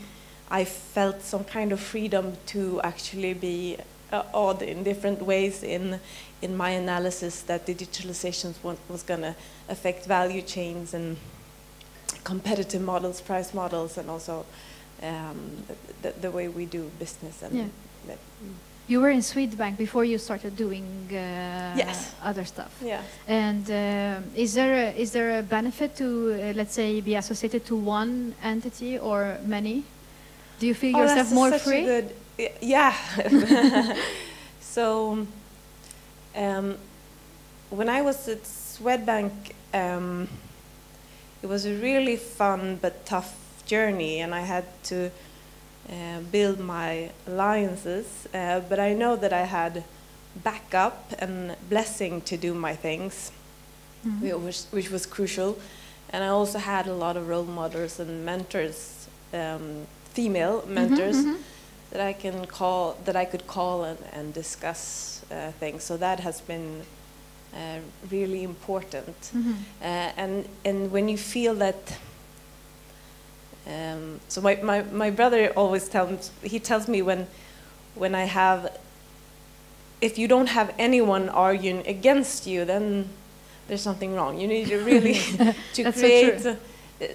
I felt some kind of freedom to actually be odd in different ways in my analysis that digitalization was going to affect value chains and competitive models, price models, and also the way we do business. And you were in Swedbank before you started doing other stuff. Yeah. And is there a benefit to let's say be associated to one entity or many? Do you feel yourself more free? Yeah. So when I was at Swedbank, it was a really fun but tough journey, and I had to build my alliances, but I know that I had backup and blessing to do my things, which was crucial. And I also had a lot of role models and mentors, female mentors, that I could call and discuss things. So that has been really important. And when you feel that. So my brother always tells me when I have, if you don't have anyone arguing against you, then there's something wrong. You need to really to create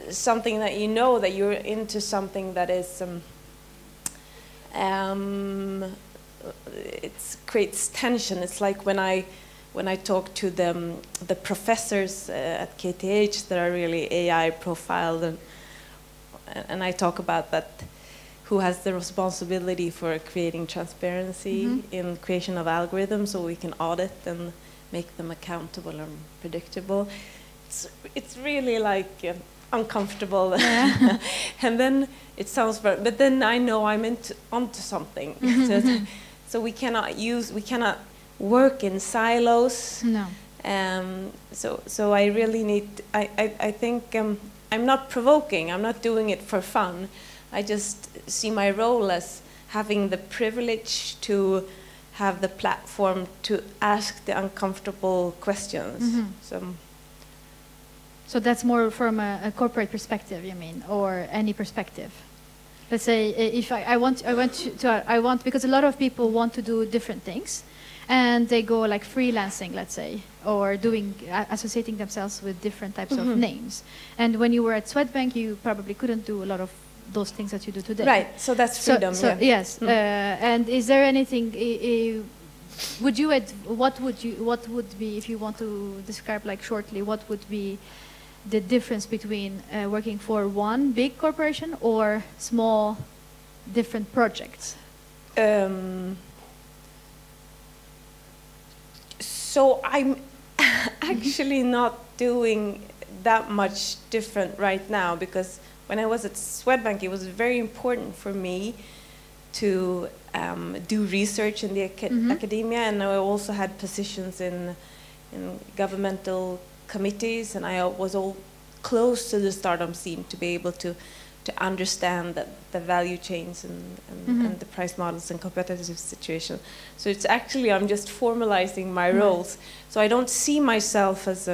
something that you know that you're into, something that is it creates tension. It's like when I talk to the professors at KTH that are really AI profiled, and I talk about that who has the responsibility for creating transparency in creation of algorithms, so we can audit and make them accountable and predictable. It's really like uncomfortable, and then it sounds very, but then I know I'm onto something. So we cannot work in silos. No. So I really need. I think I'm not provoking. I'm not doing it for fun. I just see my role as having the privilege to have the platform to ask the uncomfortable questions. So that's more from a corporate perspective, you mean, or any perspective? Let's say if I want because a lot of people want to do different things, and they go like freelancing, let's say, or associating themselves with different types of names. And when you were at Swedbank, you probably couldn't do a lot of those things that you do today. Right. So that's freedom. Yes. And is there anything? What would be, if you want to describe like shortly, what would be the difference between working for one big corporation or small, different projects? So I'm actually not doing that much different right now, because when I was at Swedbank, it was very important for me to do research in the academia, and I also had positions in governmental committees, and I was all close to the startup scene to be able to understand the value chains and the price models and competitive situation. So it's actually, I'm just formalizing my roles. So I don't see myself as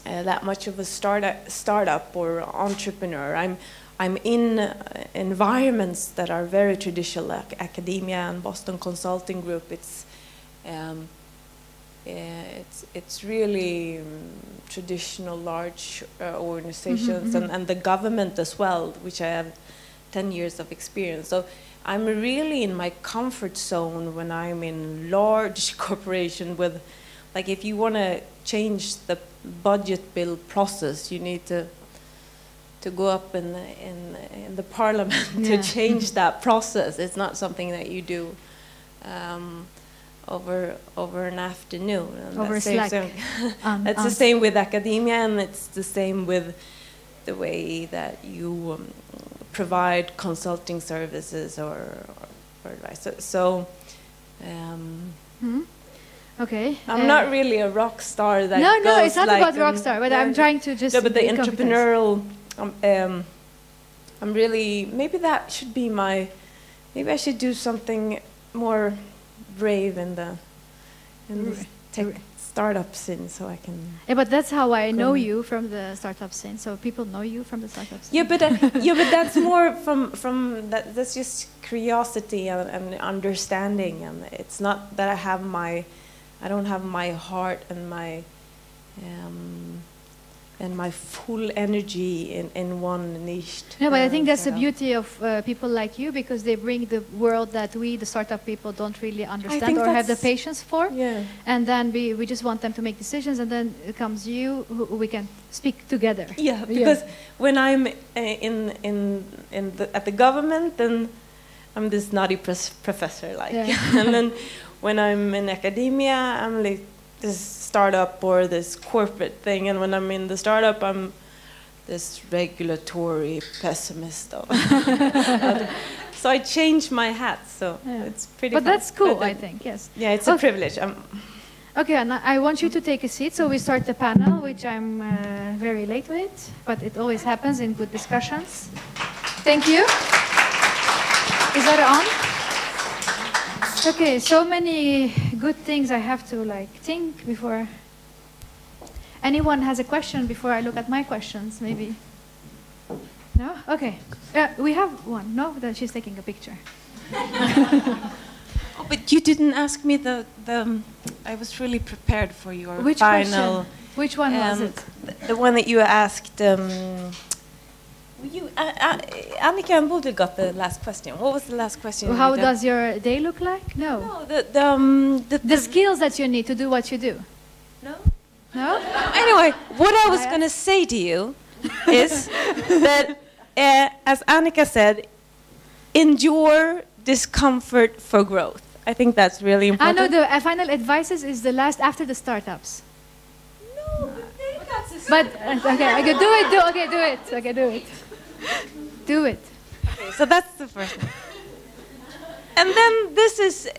that much of a startup or entrepreneur. I'm in environments that are very traditional, like academia and Boston Consulting Group. It's really traditional large organizations, and the government as well, which I have 10 years of experience. So I'm really in my comfort zone when I'm in large corporation with, like, if you want to change the budget bill process, you need to go up in the parliament to change that process. It's not something that you do over an afternoon. And over Slack. It's the same with academia, and it's the same with the way that you provide consulting services or advice. Okay. I'm not really a rock star. That no, goes it's not like about rock star, but I'm trying to just. No, but the entrepreneurial. I'm really. Maybe that should be my. Maybe I should do something more brave in the tech startup scene, so I can. Yeah, but that's how I know you from the startup scene. So people know you from the startup scene. Yeah, but that's more from that. That's just curiosity and understanding, and it's not that I don't have my heart and my full energy in one niche. No, but I think that's the beauty of people like you, because they bring the world that we, the startup people, don't really understand or have the patience for. Yeah. And then we just want them to make decisions, and then it comes you who we can speak together. Yeah, because when I'm at the government, then I'm this naughty professor, like, and then when I'm in academia, I'm like this startup or this corporate thing, and when I'm in the startup, I'm this regulatory pessimist. So I change my hat. So it's pretty. But fun. that's cool, I think. Yes. Yeah, it's a privilege. Okay, and I want you to take a seat. So we start the panel, which I'm very late with, but it always happens in good discussions. Thank you. Is that on? Okay, so many good things I have to think before. Anyone has a question before I look at my questions, maybe? No? Okay. We have one. No? Then she's taking a picture. Oh, but you didn't ask me I was really prepared for your Which final. Question? Which one was it? The one that you asked. Annika and Bodil got the last question. What was the last question? How does your day look like? No. No, the skills that you need to do what you do. No. No? Anyway, what I was going to say to you is that, as Annika said, endure discomfort for growth. I think that's really I important. know the final advices is the last after the startups. No, But okay, okay, do it. Okay, do it. Do it. okay, so that's the first one. And then this is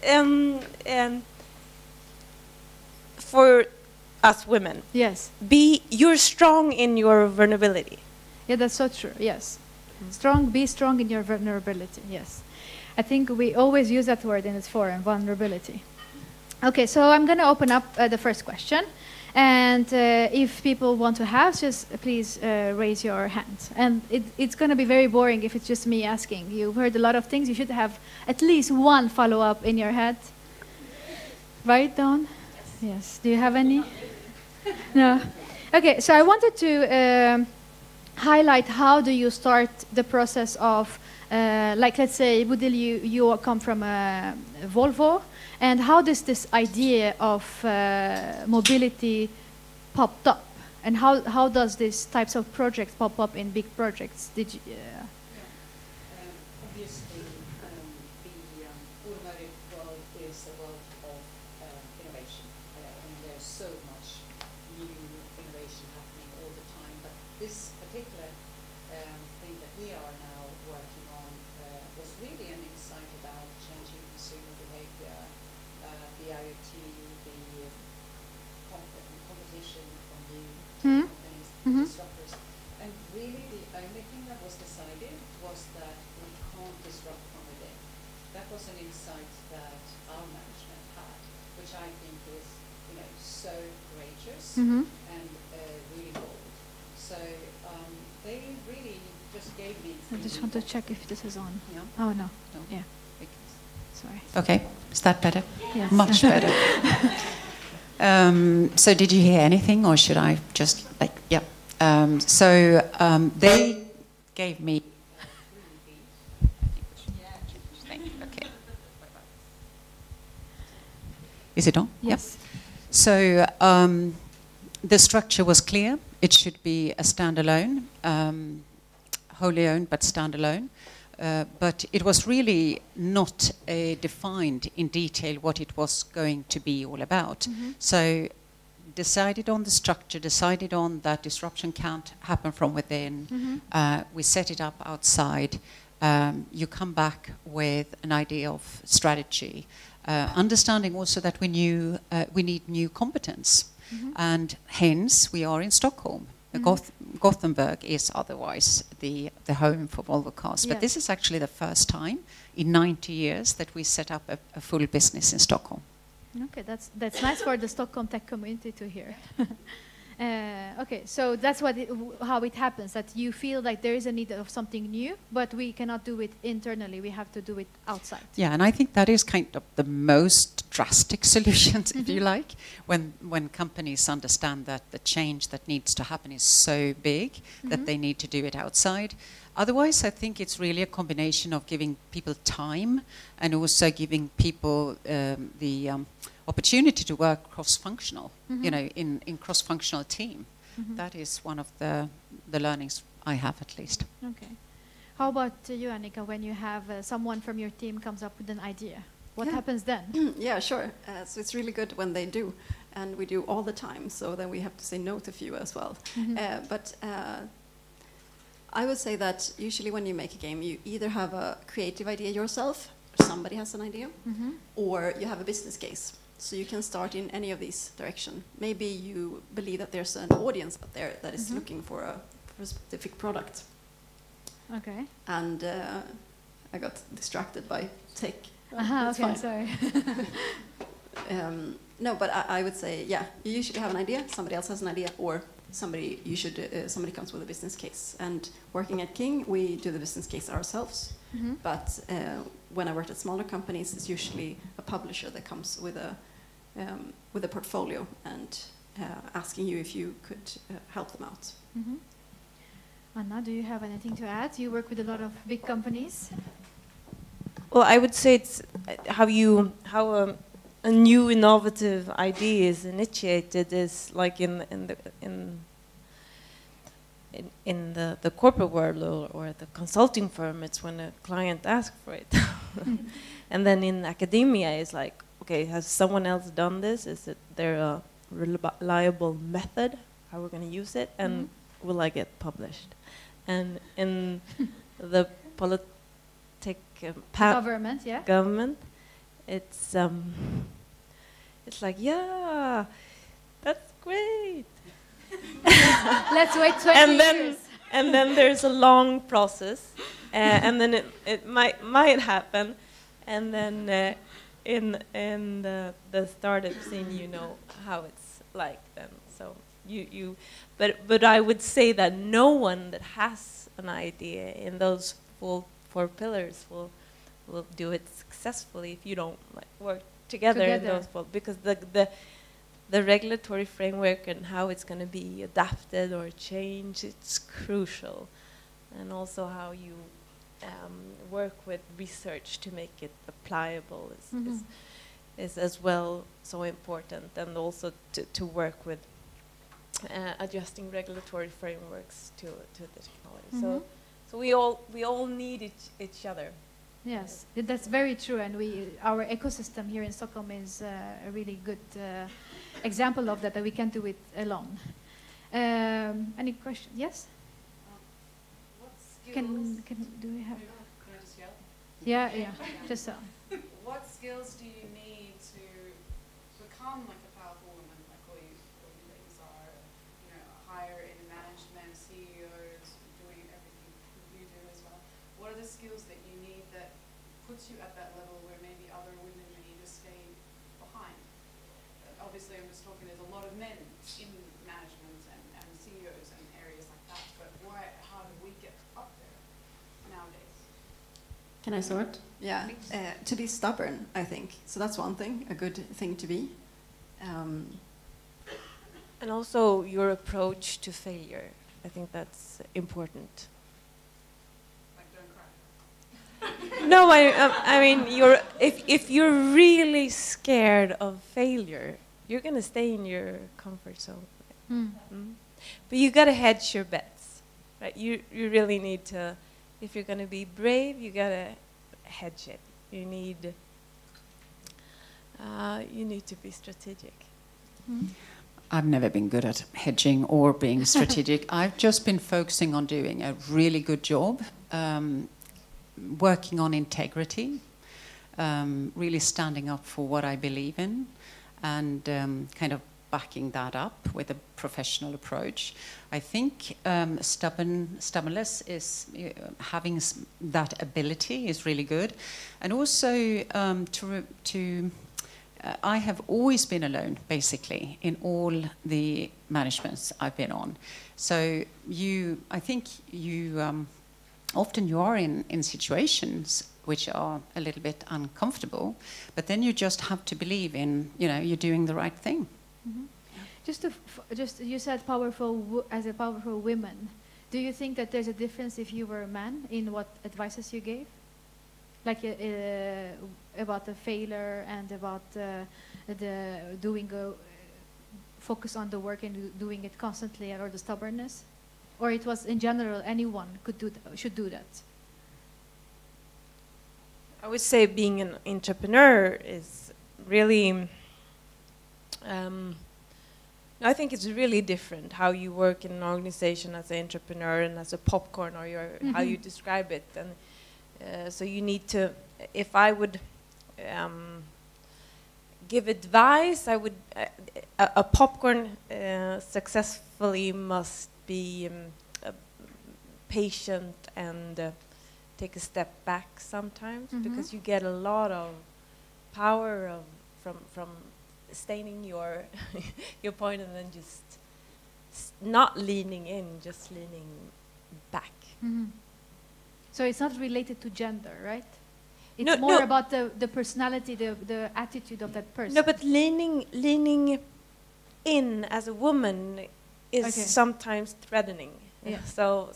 for us women. Yes. You're strong in your vulnerability. Yeah, that's so true. Yes. Strong. Be strong in your vulnerability. Yes. I think we always use that word in its forum, vulnerability. Okay, so I'm going to open up the first question. And if people want to have, just please raise your hand. And it's going to be very boring if it's just me asking. You've heard a lot of things. You should have at least one follow-up in your head. Right, Dawn? Yes. Do you have any? No. Okay, so I wanted to highlight how do you start the process of, like let's say, Bodil, you come from Volvo. And how does this idea of mobility popped up? And how does these types of projects pop up in big projects? Did you? Obviously, the automotive world is a world of innovation. There's so much new innovation happening all the time. But this particular thing that we are now working on was really an insight about changing consumer behavior. The IoT, the competition from new companies, disruptors. And really the only thing that was decided was that we can't disrupt from within. That was an insight that our management had, which I think is, so courageous and really bold. So they really just gave me... I just want to check if this is on. Yeah. Oh, no. No. Yeah. Sorry. Okay, is that better? Yes. Much better. So did you hear anything, or should I just yeah? They gave me. Okay. Is it on? Yes. Yep. So the structure was clear. It should be a standalone, wholly owned but standalone. But it was really not defined in detail what it was going to be all about. So decided on the structure, decided on that disruption can't happen from within. We set it up outside. You come back with an idea of strategy, understanding also that we need new competence. And hence we are in Stockholm. Gothenburg is otherwise the home for Volvo cars. But this is actually the first time in 90 years that we set up a full business in Stockholm. Okay, that's nice for the Stockholm tech community to hear. Okay, so that's how it happens, that you feel like there is a need of something new, but we cannot do it internally. We have to do it outside. Yeah, and I think that is kind of the most drastic solutions, if you like, when companies understand that the change that needs to happen is so big that they need to do it outside. Otherwise, I think it's really a combination of giving people time and also giving people the opportunity to work cross-functional, in cross-functional team. That is one of the learnings I have, at least. Okay. How about you, Annika, when you have someone from your team comes up with an idea? What happens then? Yeah, sure. So it's really good when they do, and we do all the time, so then we have to say no to a few as well. But I would say that usually when you make a game, you either have a creative idea yourself, or somebody has an idea, or you have a business case. So you can start in any of these directions. Maybe you believe that there's an audience out there that is looking for a specific product. Okay. And I got distracted by tech. Okay, fine. sorry. No, but I would say, yeah, you usually have an idea, somebody else has an idea, or somebody comes with a business case. And working at King, we do the business case ourselves. But when I worked at smaller companies, it's usually a publisher that comes with a portfolio and asking you if you could help them out. Anna, do you have anything to add? You work with a lot of big companies. Well, I would say it's how a new innovative idea is initiated is like in in the corporate world or at the consulting firm, it's when a client asks for it. And then in academia, it's like, okay, has someone else done this? Is it there a reliable method? How we're going to use it? And will I get published? And in the government, it's like, yeah, that's great. Let's wait 20 years. And then there's a long process, and then it might happen, and then in the startup scene, you know how it's like then. So but I would say that no one that has an idea in those four pillars will do it successfully if you don't like work together. In those four, because the regulatory framework and how it's going to be adapted or changed, it's crucial. And also how you work with research to make it applicable is as well so important. And also to work with adjusting regulatory frameworks to the technology. So we all need each other. Yes, that's very true, and our ecosystem here in Stockholm is a really good example of that we can't do it alone. Any questions? Yes? What skills do we have? Can I just yell? Yeah, just so. What skills do you need to become like a powerful woman, like all you ladies are, higher in management, CEOs, doing everything you do as well? What are the skills that you need that puts you at that level where maybe other women may need to stay behind? Obviously, I'm just talking, there's a lot of men in management and CEOs and areas like that, but how do we get up there nowadays? Can I start? Yeah, to be stubborn, I think. So that's one thing, a good thing to be. And also your approach to failure. I think that's important. Like, don't cry. No, I mean, if you're really scared of failure, you're going to stay in your comfort zone. But you got to hedge your bets, right? You really need to, if you're going to be brave, you got to hedge it. You need to be strategic. I've never been good at hedging or being strategic. I've just been focusing on doing a really good job, working on integrity, really standing up for what I believe in, and kind of backing that up with a professional approach. I think stubbornness is having that ability is really good, and also I have always been alone, basically, in all the managements I've been on. So I think often you are in situations which are a little bit uncomfortable, but then you just have to believe in, you're doing the right thing. Just you said as a powerful woman. Do you think that there's a difference if you were a man in what advices you gave? Like about the failure and about focus on the work and doing it constantly, or the stubbornness, or it was in general anyone should do that? I would say being an entrepreneur is really. I think it's really different how you work in an organization as an entrepreneur and as a popcorn, or how you describe it. And so you need to, if I would give advice, I would, a popcorn successfully must be patient and take a step back sometimes, because you get a lot of power from staining your point and then just not leaning in, just leaning back. So it's not related to gender, right? It's more about the personality, the attitude of that person. No, but leaning in as a woman is sometimes threatening. Yeah. So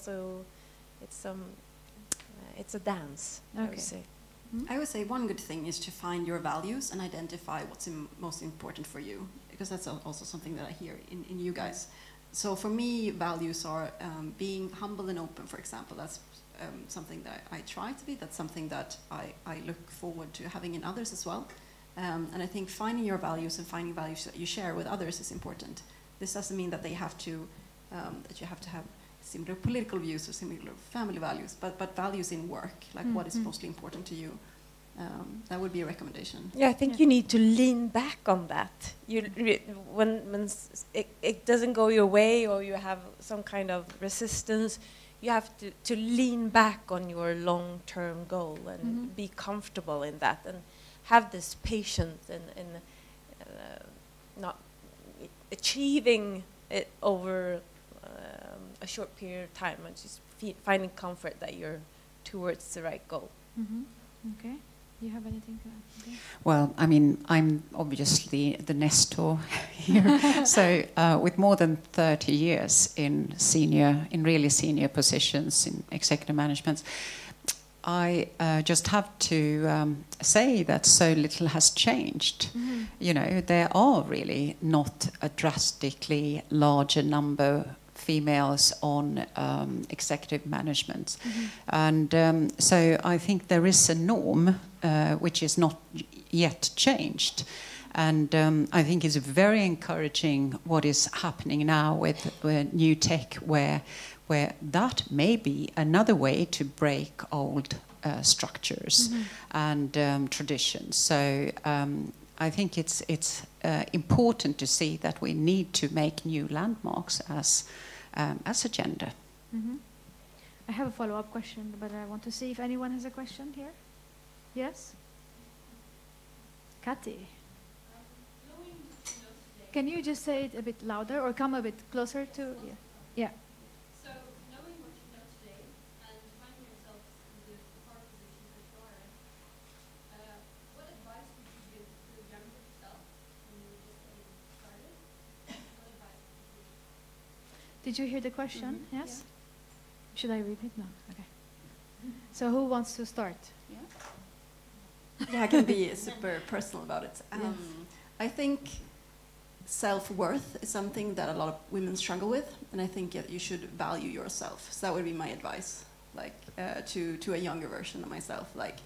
it's a dance, I would say. I would say one good thing is to find your values and identify what's most important for you, because that's also something that I hear in you guys. so for me, values are being humble and open, for example. That's something that I try to be. That's something that I look forward to having in others as well. And I think finding your values and finding values that you share with others is important. This doesn't mean that they have to, that you have to have similar political views or similar family values, but values in work, like what is mostly important to you. That would be a recommendation. Yeah, I think you need to lean back on that. When it doesn't go your way or you have some kind of resistance, you have to lean back on your long-term goal and be comfortable in that and have this patience and not achieving it over a short period of time and just finding comfort that you're towards the right goal. Okay. Do you have anything to add? Okay. Well, I mean, I'm obviously the Nestor here. So with more than 30 years in really senior positions in executive management, I just have to say that so little has changed. You know, there are really not a drastically larger number females on executive management. And so I think there is a norm which is not yet changed. And I think it's very encouraging what is happening now with new tech, where that may be another way to break old structures and traditions. So I think it's important to see that we need to make new landmarks as a gender. I have a follow-up question, but I want to see if anyone has a question here. Yes? Kati? Can you just say it a bit louder or come a bit closer to... Yeah. So, knowing what you know today and finding yourself in the power position that you are in, what advice would you give to the younger self when you were just getting started? What advice would you give? Did you hear the question? Yes? Yeah. Should I repeat? No. Okay. So who wants to start? Yeah, I can be super personal about it. I think self-worth is something that a lot of women struggle with, and I think you should value yourself. So that would be my advice, like to a younger version of myself. Like,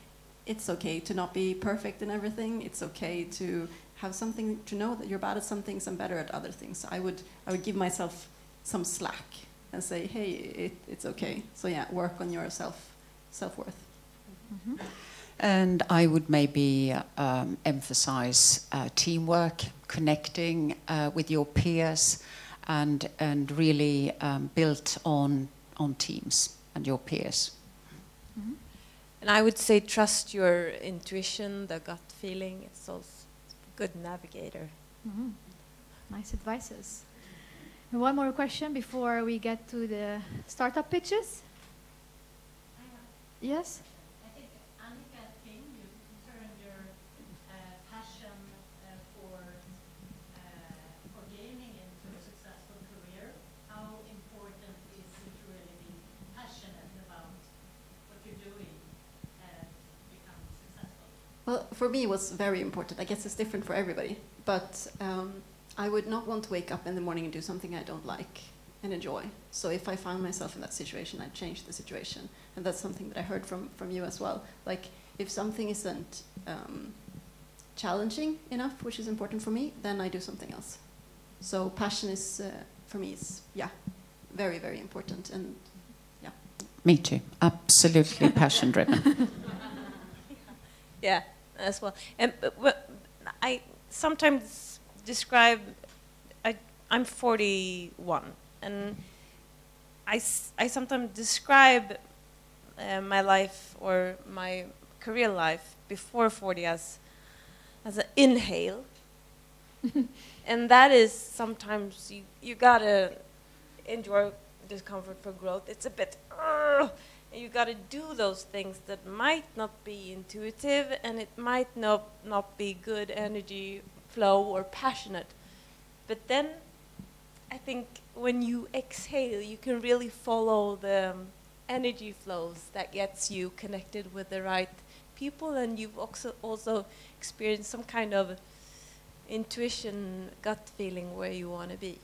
it's okay to not be perfect in everything. It's okay to have something, to know that you're bad at some things and better at other things. So I would give myself some slack and say, hey, it's okay. So yeah, work on your self-worth. And I would maybe emphasize teamwork, connecting with your peers, and really built on teams and your peers. And I would say trust your intuition, the gut feeling. It's also a good navigator. Nice advices. And one more question before we get to the startup pitches. Yes? Well, for me, it was very important. I guess it's different for everybody. But I would not want to wake up in the morning and do something I don't like and enjoy. So if I found myself in that situation, I'd change the situation. And that's something that I heard from you as well. Like, if something isn't challenging enough, which is important for me, then I do something else. So passion is, for me, is, very, very important. And yeah. Me too. Absolutely passion-driven. Yeah, as well. And I sometimes describe, I'm 41, and I sometimes describe my life or my career life before 40 as an inhale. And that is sometimes you gotta enjoy discomfort for growth. It's a bit, and you gotta do those things that might not be intuitive, and it might not be good energy flow or passionate. But then I think when you exhale, you can really follow the energy flows that gets you connected with the right people, and you've also experienced some kind of intuition, gut feeling where you want to be.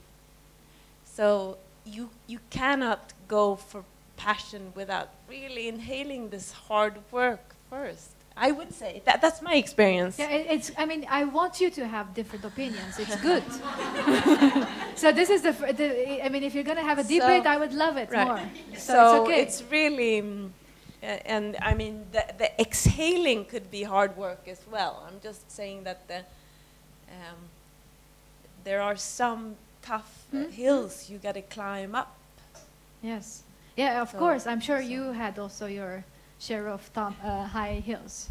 So you cannot go for passion without really inhaling this hard work first. I would say that's my experience. Yeah, it's. I mean, I want you to have different opinions. It's good. So this is I mean, if you're gonna have a debate, I would love it more. So it's okay. It's really, and I mean, the exhaling could be hard work as well. I'm just saying that there are some tough hills you got to climb up. Yes. Yeah, of course. I'm sure you had also your share of high hills.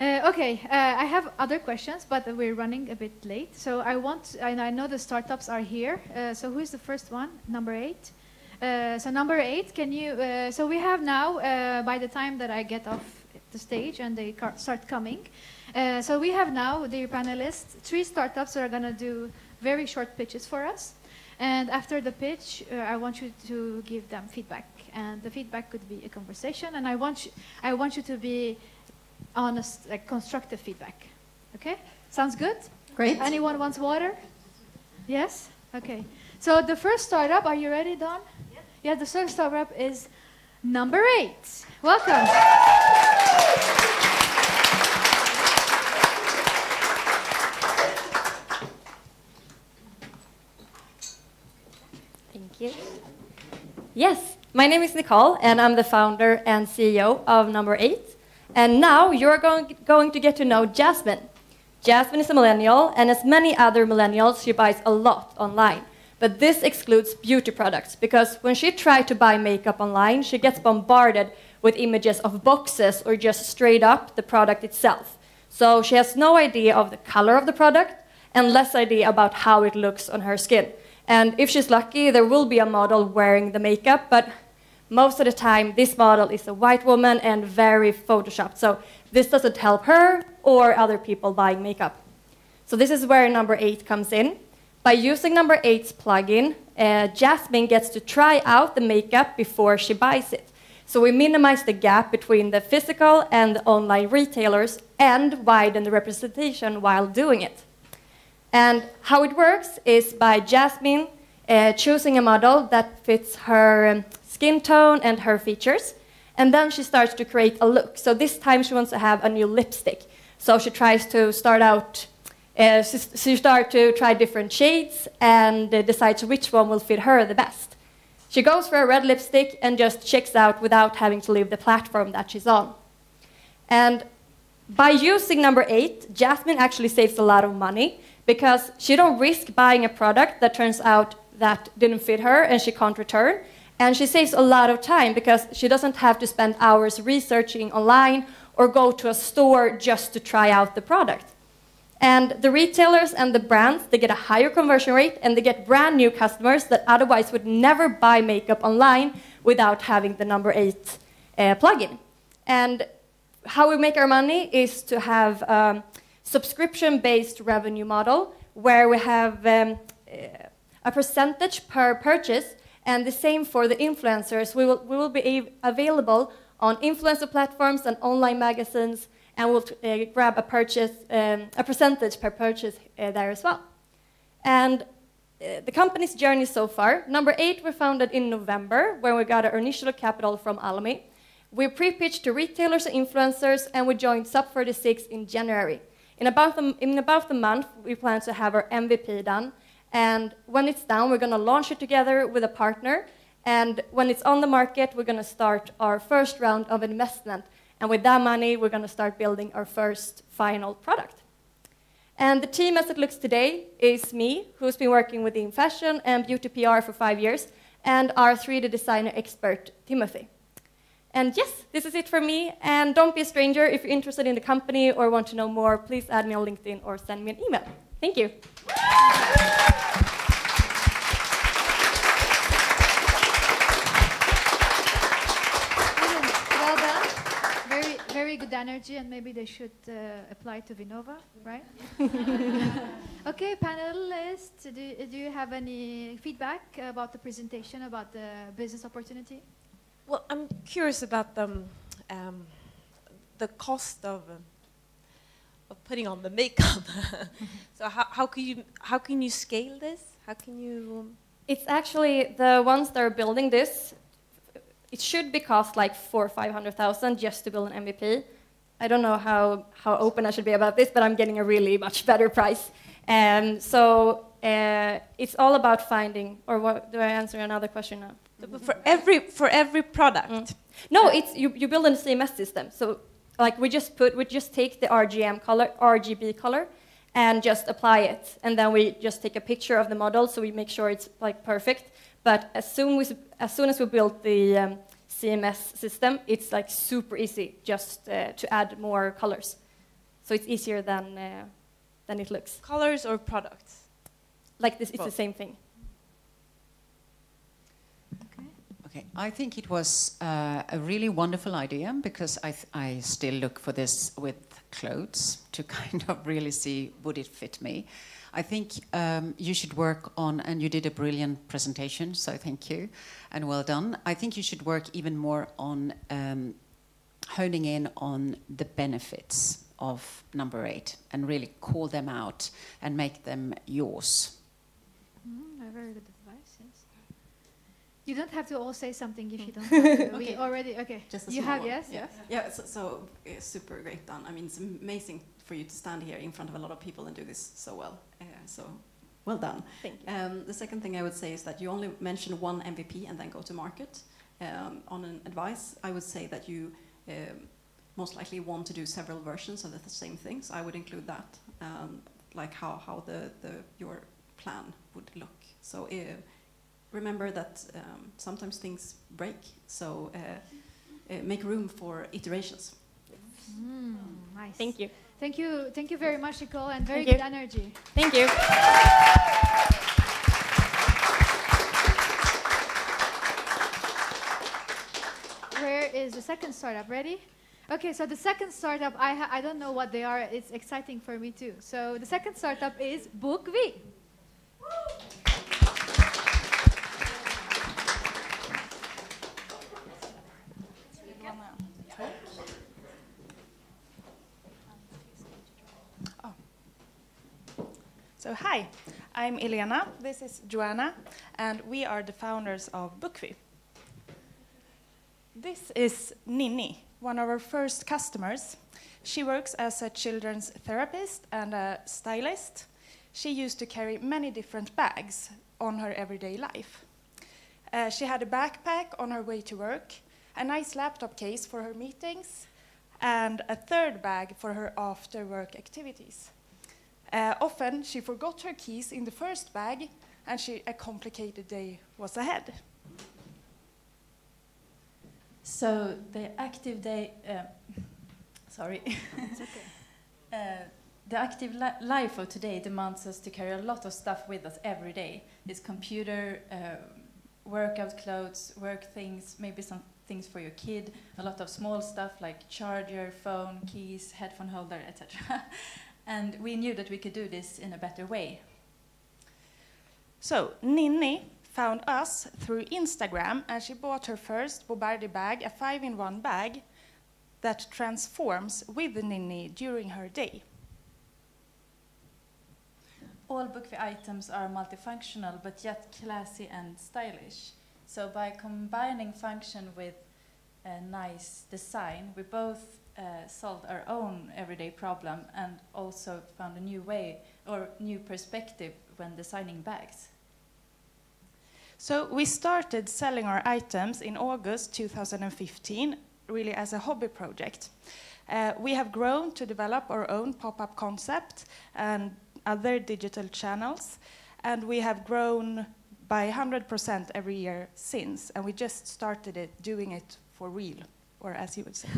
Okay, I have other questions, but we're running a bit late. So and I know the startups are here. So who is the first one? Number 8. So number 8, can you, so we have now, by the time that I get off the stage and they start coming, so we have now, dear panelists, 3 startups that are going to do very short pitches for us. And after the pitch, I want you to give them feedback. And the feedback could be a conversation. And I want you to be honest, like constructive feedback. Okay? Sounds good? Great. Anyone wants water? Yes? Okay. So the first startup, are you ready, Dawn? Yes. Yeah, the first startup is number 8. Welcome. Thank you. Yes, my name is Nicole, and I'm the founder and CEO of Number 8. And now you're going to get to know Jasmine. Jasmine is a millennial, and as many other millennials, she buys a lot online. But this excludes beauty products, because when she tries to buy makeup online, she gets bombarded with images of boxes or just straight up the product itself. So she has no idea of the color of the product and less idea about how it looks on her skin. And if she's lucky, there will be a model wearing the makeup, but most of the time, this model is a white woman and very photoshopped. So this doesn't help her or other people buying makeup. So this is where Number 8 comes in. By using Number 8's plugin, Jasmine gets to try out the makeup before she buys it. So we minimize the gap between the physical and the online retailers and widen the representation while doing it. And how it works is by Jasmine choosing a model that fits her skin tone and her features. And then she starts to create a look. So this time she wants to have a new lipstick. So she tries to start out, she starts to try different shades and decides which one will fit her the best. She goes for a red lipstick and just checks out without having to leave the platform that she's on. And by using Number 8, Jasmine actually saves a lot of money because she don't risk buying a product that turns out that didn't fit her and she can't return. And she saves a lot of time because she doesn't have to spend hours researching online or go to a store just to try out the product. And the retailers and the brands, they get a higher conversion rate and they get brand new customers that otherwise would never buy makeup online without having the Number 8 plugin. And how we make our money is to have a subscription-based revenue model where we have a percentage per purchase, and the same for the influencers. We will be available on influencer platforms and online magazines, and we'll grab a percentage per purchase there as well. And the company's journey so far, Number 8 we founded in November when we got our initial capital from Almi. We pre-pitched to retailers and influencers, and we joined SUP46 in January. In about a month, we plan to have our MVP done. And when it's done, we're going to launch it together with a partner. And when it's on the market, we're going to start our first round of investment. And with that money, we're going to start building our first final product. And the team as it looks today is me, who's been working within fashion and beauty PR for 5 years, and our 3D designer expert, Timothy. And yes, this is it for me. And don't be a stranger. If you're interested in the company or want to know more, please add me on LinkedIn or send me an email. Thank you. Well done. Very good energy, and maybe they should apply to Vinnova, right? Okay, panelists, do you have any feedback about the presentation, about the business opportunity? Well, I'm curious about the cost of putting on the makeup. So how can you scale this? How can you? It's actually the ones that are building this. It should be cost like 400,000 or 500,000 just to build an MVP. I don't know how open I should be about this, but I'm getting a really much better price. So it's all about finding, or what, do I answer another question now? For every product. No, it's you build a CMS system. So like we just take the RGB color and just apply it, and then we just take a picture of the model, so we make sure it's like perfect. But as soon as we build the CMS system, it's like super easy just to add more colors. So it's easier than it looks. Colors or products? Like this, it's the same thing. Okay, I think it was a really wonderful idea, because I still look for this with clothes to kind of really see, would it fit me? I think you should work on, and you did a brilliant presentation, so thank you, and well done. I think you should work even more on honing in on the benefits of number 8 and really call them out and make them yours. Very good advice, yes. You don't have to all say something if you don't want to. Okay. We already, okay. Just a you small have, one. yes? Yeah, yeah. So super great done. I mean, it's amazing for you to stand here in front of a lot of people and do this so well. So well done. Thank you. The second thing I would say is that you only mention one MVP and then go to market. On an advice, I would say that you most likely want to do several versions of the same thing. So I would include that, like how your plan would look. So remember that sometimes things break, so make room for iterations. Nice. Thank you. Thank you very much, Nicole, and very Thank good energy. Thank you. Where is the second startup? Ready? Okay, so the second startup, I don't know what they are. It's exciting for me too. So the second startup is BookV. So hi, I'm Elena, this is Joanna, and we are the founders of BookV. This is Ninni, one of our first customers. She works as a children's therapist and a stylist. She used to carry many different bags on her everyday life. She had a backpack on her way to work, a nice laptop case for her meetings, and a third bag for her after-work activities. Often, she forgot her keys in the first bag, and a complicated day was ahead. So the active day, sorry. It's okay. The active life of today demands us to carry a lot of stuff with us every day. It's computer, workout clothes, work things, maybe some things for your kid, a lot of small stuff like charger, phone, keys, headphone holder, etc. And we knew that we could do this in a better way. So Ninni found us through Instagram, and she bought her first Bobardi bag, a 5-in-1 bag that transforms with Ninni during her day. All BookV items are multifunctional, but yet classy and stylish. So by combining function with a nice design, we both solved our own everyday problem and also found a new way or new perspective when designing bags. So we started selling our items in August 2015, really as a hobby project. We have grown to develop our own pop-up concept and other digital channels, and we have grown by 100% every year since, and we just started doing it for real, or as you would say.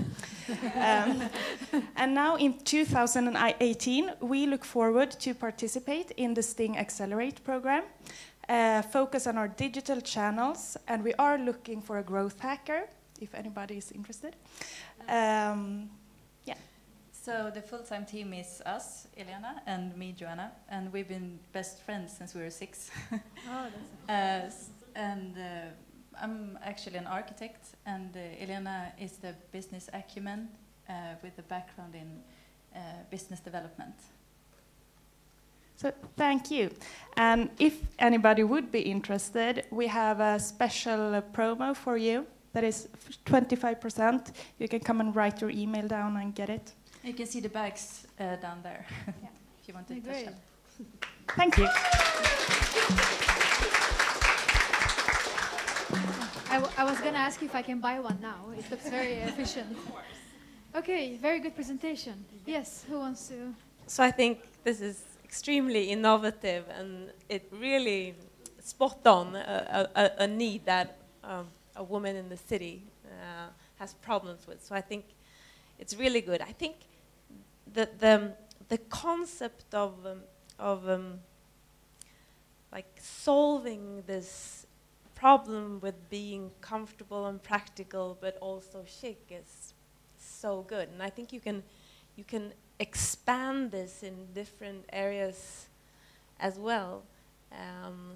And now in 2018, we look forward to participate in the Sting Accelerate program, focus on our digital channels, and we are looking for a growth hacker, if anybody is interested. Yeah. So the full-time team is us, Elena, and me, Joanna, and we've been best friends since we were 6. Oh, that's I'm actually an architect, and Elena is the business acumen with a background in business development. So thank you. And if anybody would be interested, we have a special promo for you that is 25%. You can come and write your email down and get it. You can see the bags down there if you want to touch them. Thank you. I was going to ask you if I can buy one now. It looks very efficient. Okay, very good presentation. Yes, who wants to? So I think this is extremely innovative, and it really spot on a need that a woman in the city has problems with. So I think it's really good. I think the concept of like solving this problem with being comfortable and practical, but also chic, is so good. And I think you can expand this in different areas as well.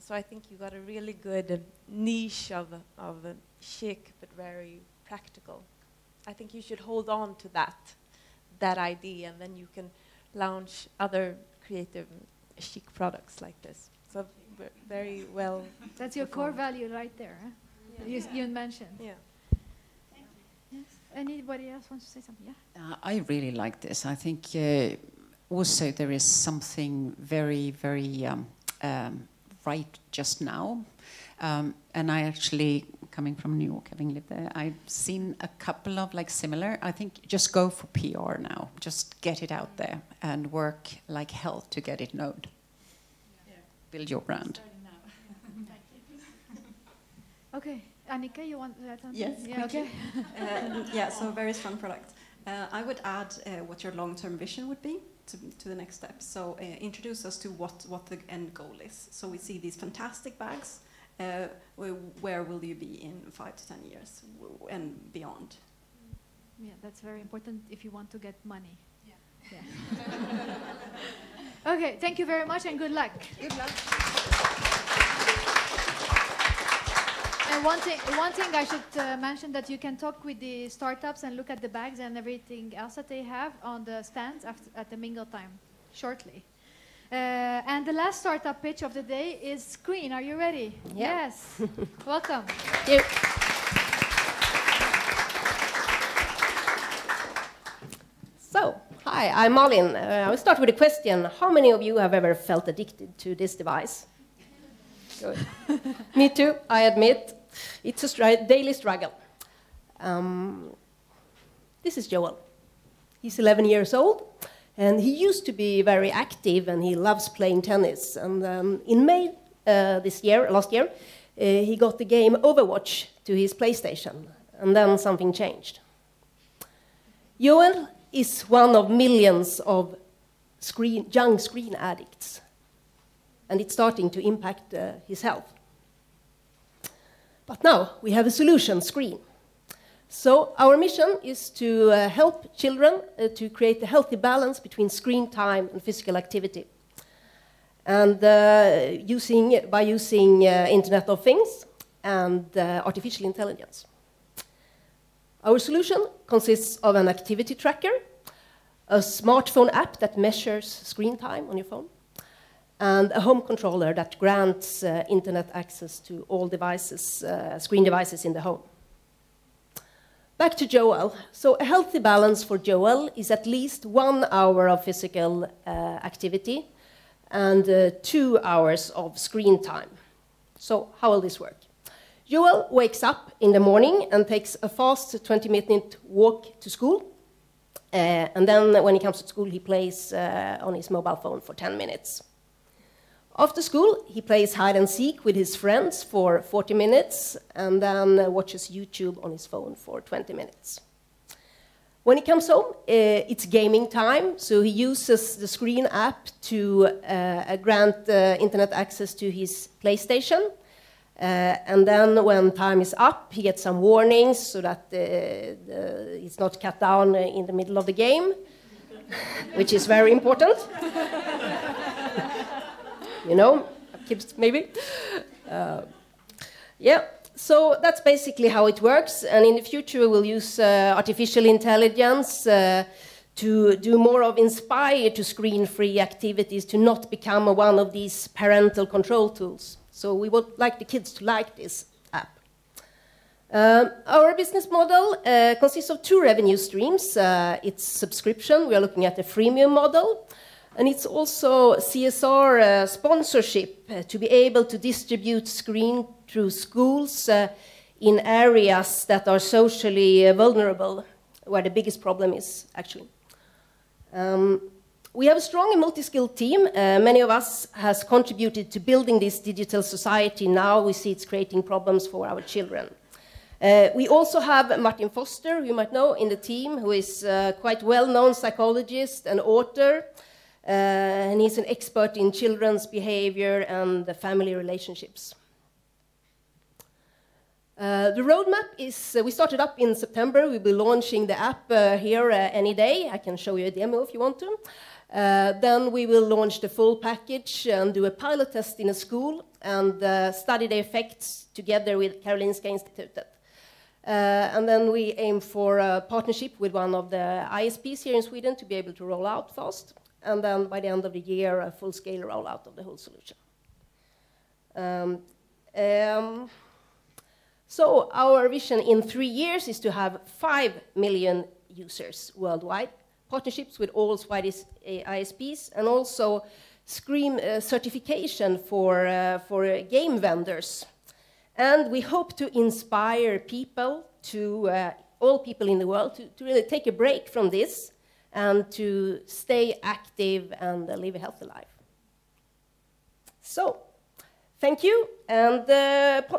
So I think you got a really good niche of chic but very practical. I think you should hold on to that idea, and then you can launch other creative chic products like this. So very well. That's your core value right there. Huh? Yeah. You mentioned. Yeah. Yes. Anybody else wants to say something? Yeah. I really like this. I think also there is something very, very right just now. And I actually, coming from New York, having lived there, I've seen a couple of like similar. I think just go for PR now. Just get it out there and work like hell to get it known. Yeah. Build your brand. Okay. Annika, you want to add something? Yes, yeah, okay. Yeah, so very strong product. I would add what your long-term vision would be to the next step. So introduce us to what the end goal is. So we see these fantastic bags. Where will you be in 5 to 10 years and beyond? Yeah, that's very important if you want to get money. Yeah. Okay, thank you very much and good luck. Good luck. And one thing I should mention, that you can talk with the startups and look at the bags and everything else that they have on the stands at the mingle time shortly. And the last startup pitch of the day is Screen. Are you ready? Yeah. Yes. Welcome. Thank you. So, hi, I'm Malin. I'll start with a question. How many of you have ever felt addicted to this device? Good. Me too, I admit. It's a daily struggle. This is Joel. He's 11 years old, and he used to be very active, and he loves playing tennis. And in May last year, he got the game Overwatch to his PlayStation, and then something changed. Joel is one of millions of young screen addicts, and it's starting to impact his health. But now we have a solution, Screen. So our mission is to help children to create a healthy balance between screen time and physical activity. And by using Internet of Things and artificial intelligence. Our solution consists of an activity tracker, a smartphone app that measures screen time on your phone, and a home controller that grants internet access to all devices, screen devices in the home. Back to Joel. So a healthy balance for Joel is at least 1 hour of physical activity and 2 hours of screen time. So how will this work? Joel wakes up in the morning and takes a fast 20-minute walk to school. And then when he comes to school, he plays on his mobile phone for 10 minutes. After school, he plays hide and seek with his friends for 40 minutes and then watches YouTube on his phone for 20 minutes. When he comes home, it's gaming time, so he uses the Screen app to grant internet access to his PlayStation. And then when time is up, he gets some warnings so that he's not cut down in the middle of the game, which is very important. You know, kids maybe. Yeah, so that's basically how it works. And in the future, we will use artificial intelligence to do more of inspire to screen-free activities, to not become one of these parental control tools. So we would like the kids to like this app. Our business model consists of 2 revenue streams. It's subscription. We are looking at the freemium model. And it's also CSR sponsorship to be able to distribute screen through schools in areas that are socially vulnerable, where the biggest problem is, actually. We have a strong and multi-skilled team. Many of us has contributed to building this digital society. Now we see it's creating problems for our children. We also have Martin Foster, who you might know, in the team, who is quite well-known psychologist and author. And he's an expert in children's behavior and the family relationships. The roadmap is, we started up in September. We'll be launching the app here any day. I can show you a demo if you want to. Then we will launch the full package and do a pilot test in a school and study the effects together with Karolinska Institutet. And then we aim for a partnership with one of the ISPs here in Sweden to be able to roll out fast. And then by the end of the year, a full-scale rollout of the whole solution. So our vision in 3 years is to have 5 million users worldwide, partnerships with all Swedish ISPs, and also Scream certification for game vendors. And we hope to inspire people to, all people in the world, to really take a break from this and to stay active and live a healthy life. So, thank you, and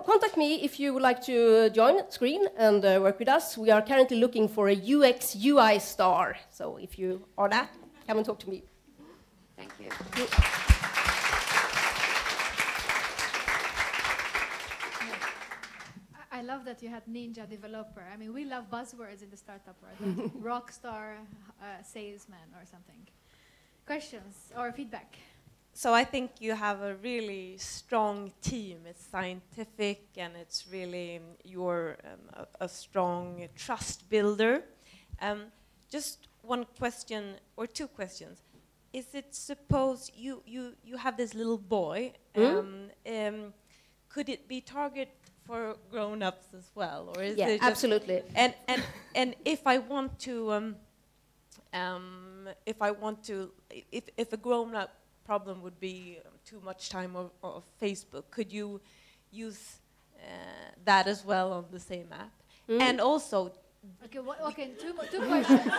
contact me if you would like to join Screen and work with us. We are currently looking for a UX UI star, so if you are that, come and talk to me. Thank you. I love that you had ninja developer. I mean, we love buzzwords in the startup world. Rockstar salesman or something. Questions or feedback? So I think you have a really strong team. It's scientific and it's really you're a strong trust builder. Just one question or 2 questions. Is it suppose you have this little boy? Could it be target for grown-ups as well, or is it just absolutely. And if I want to, if a grown-up problem would be too much time of Facebook, could you use that as well on the same app? And also, okay, two questions.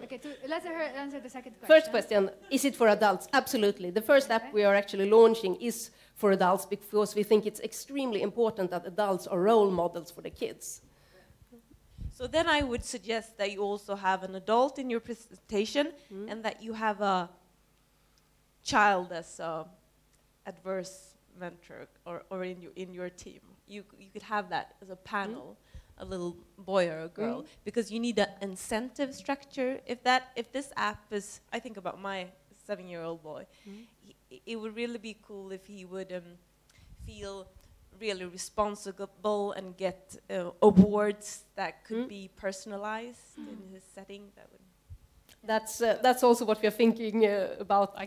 Okay, let's answer the second question. First question, is it for adults? Absolutely. The first app we are actually launching is for adults because we think it's extremely important that adults are role models for the kids. So then I would suggest that you also have an adult in your presentation and that you have a child as a adverse mentor or in your team. You could have that as a panel, a little boy or a girl, because you need an incentive structure. If this app is, I think about my 7-year-old boy, it would really be cool if he would feel really responsible and get awards that could be personalized in his setting. That would. That's also what we are thinking about. I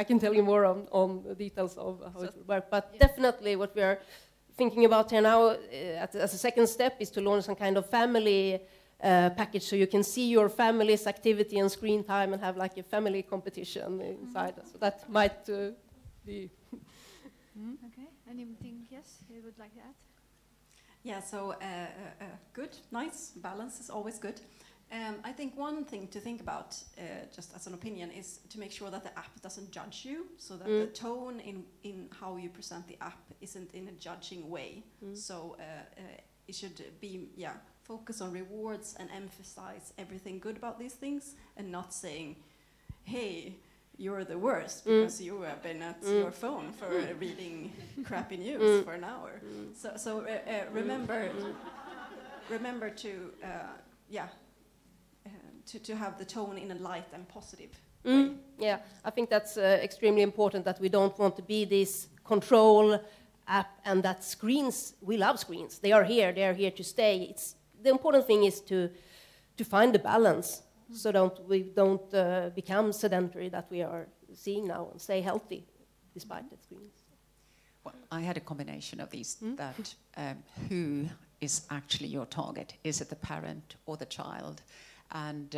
can tell you more on the details of how it will work. But definitely, what we are thinking about here now, as a second step, is to launch some kind of family package, so you can see your family's activity and screen time and have like a family competition inside. So that might be. Okay. Anything, yes, you would like to add? Yeah, so good, nice, balance is always good. I think one thing to think about, just as an opinion, is to make sure that the app doesn't judge you, so that the tone in how you present the app isn't in a judging way. So it should be, focus on rewards and emphasize everything good about these things, and not saying, hey, you're the worst because you have been at your phone for reading crappy news for an hour. So remember to to have the tone in a light and positive way. Yeah, I think that's extremely important, that we don't want to be this control app, and that screens, we love screens. They are here to stay. The important thing is to find the balance, so we don't become sedentary that we are seeing now, and stay healthy despite the screens. Well, I had a combination of these. That who is actually your target? Is it the parent or the child? And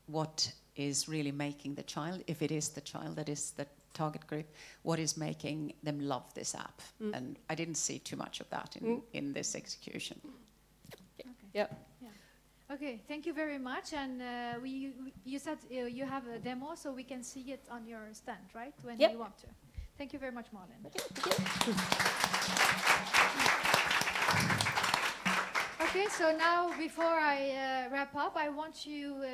what is really making the child, if it is the child that is the target group, what is making them love this app? And I didn't see too much of that in this execution. Okay. Yeah. Okay, thank you very much. And you said you have a demo, so we can see it on your stand, right? When you want to. Thank you very much, Malin. Okay, so now before I wrap up, I want you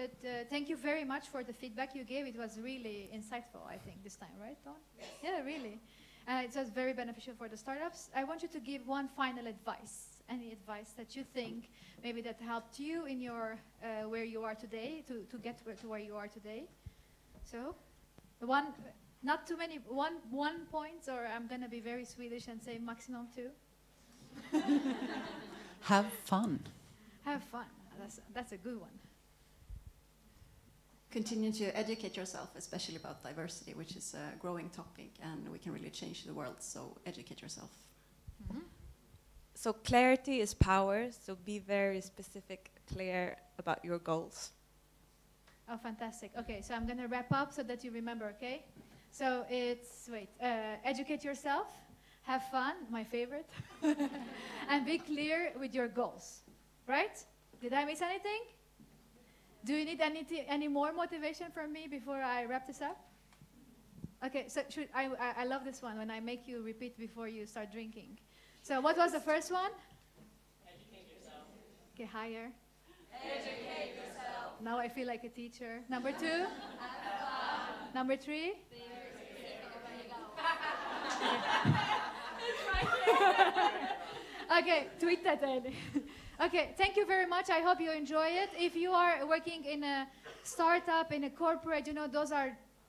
thank you very much for the feedback you gave. It was really insightful, I think, this time, right, Dawn? Yes. Yeah, really. It was very beneficial for the startups. I want you to give one final advice. Any advice that you think maybe that helped you in your where you are today to get to where you are today. So, one, not too many, one point, or I'm gonna be very Swedish and say maximum 2. Have fun. Have fun. That's a good one. Continue to educate yourself, especially about diversity, which is a growing topic, and we can really change the world. So educate yourself. So clarity is power, so be very specific, clear about your goals. Oh, fantastic. Okay, so I'm going to wrap up so that you remember, okay? So it's, educate yourself, have fun, my favorite, and be clear with your goals, right? Did I miss anything? Do you need any more motivation from me before I wrap this up? Okay, so I love this one when I make you repeat before you start drinking. So what was the first one? Educate yourself. Okay, higher. Educate yourself. Now I feel like a teacher. Number 2? Number 3? Okay, tweet that in. Okay, thank you very much. I hope you enjoy it. If you are working in a startup, in a corporate,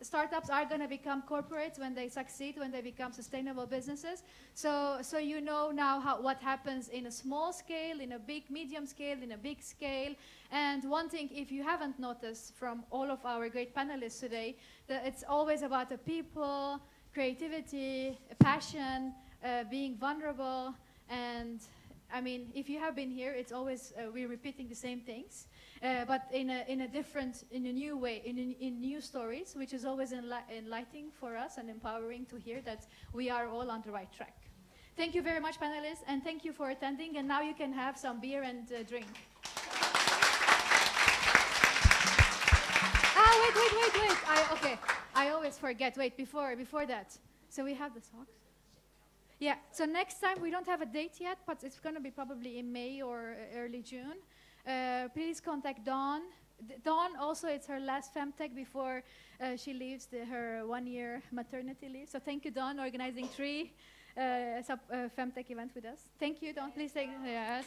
startups are going to become corporates when they succeed, when they become sustainable businesses. So you know now what happens in a small scale, in a big, medium scale, in a big scale. And one thing, if you haven't noticed from all of our great panelists today, that it's always about the people, creativity, passion, being vulnerable. And I mean, if you have been here, it's always we're repeating the same things, but in a new way, in new stories, which is always enlightening for us and empowering to hear that we are all on the right track. Thank you very much, panelists, and thank you for attending. And now you can have some beer and drink. Wait. I always forget. Wait, before that. So we have the socks. Yeah, so next time, we don't have a date yet, but it's going to be probably in May or early June. Please contact Dawn. Dawn, also, it's her last Femtech before she leaves her 1-year maternity leave. So thank you, Dawn, organizing 3 Femtech events with us. Thank you, Dawn. Please take yes.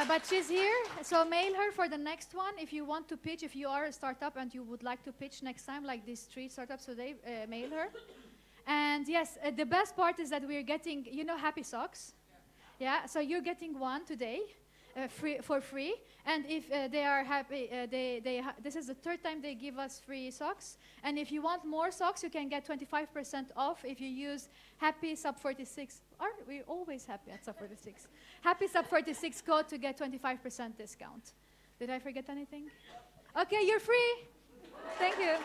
But she's here, so mail her for the next one. If you want to pitch, if you are a startup and you would like to pitch next time, like these 3 startups today, mail her. And yes, the best part is that we're getting, happy socks. Yeah, so you're getting one today for free. And if they are happy, this is the 3rd time they give us free socks. And if you want more socks, you can get 25% off if you use Happy SUP46. We're always happy at SUP46. Happy SUP46 code to get 25% discount. Did I forget anything? Okay, you're free. Thank you.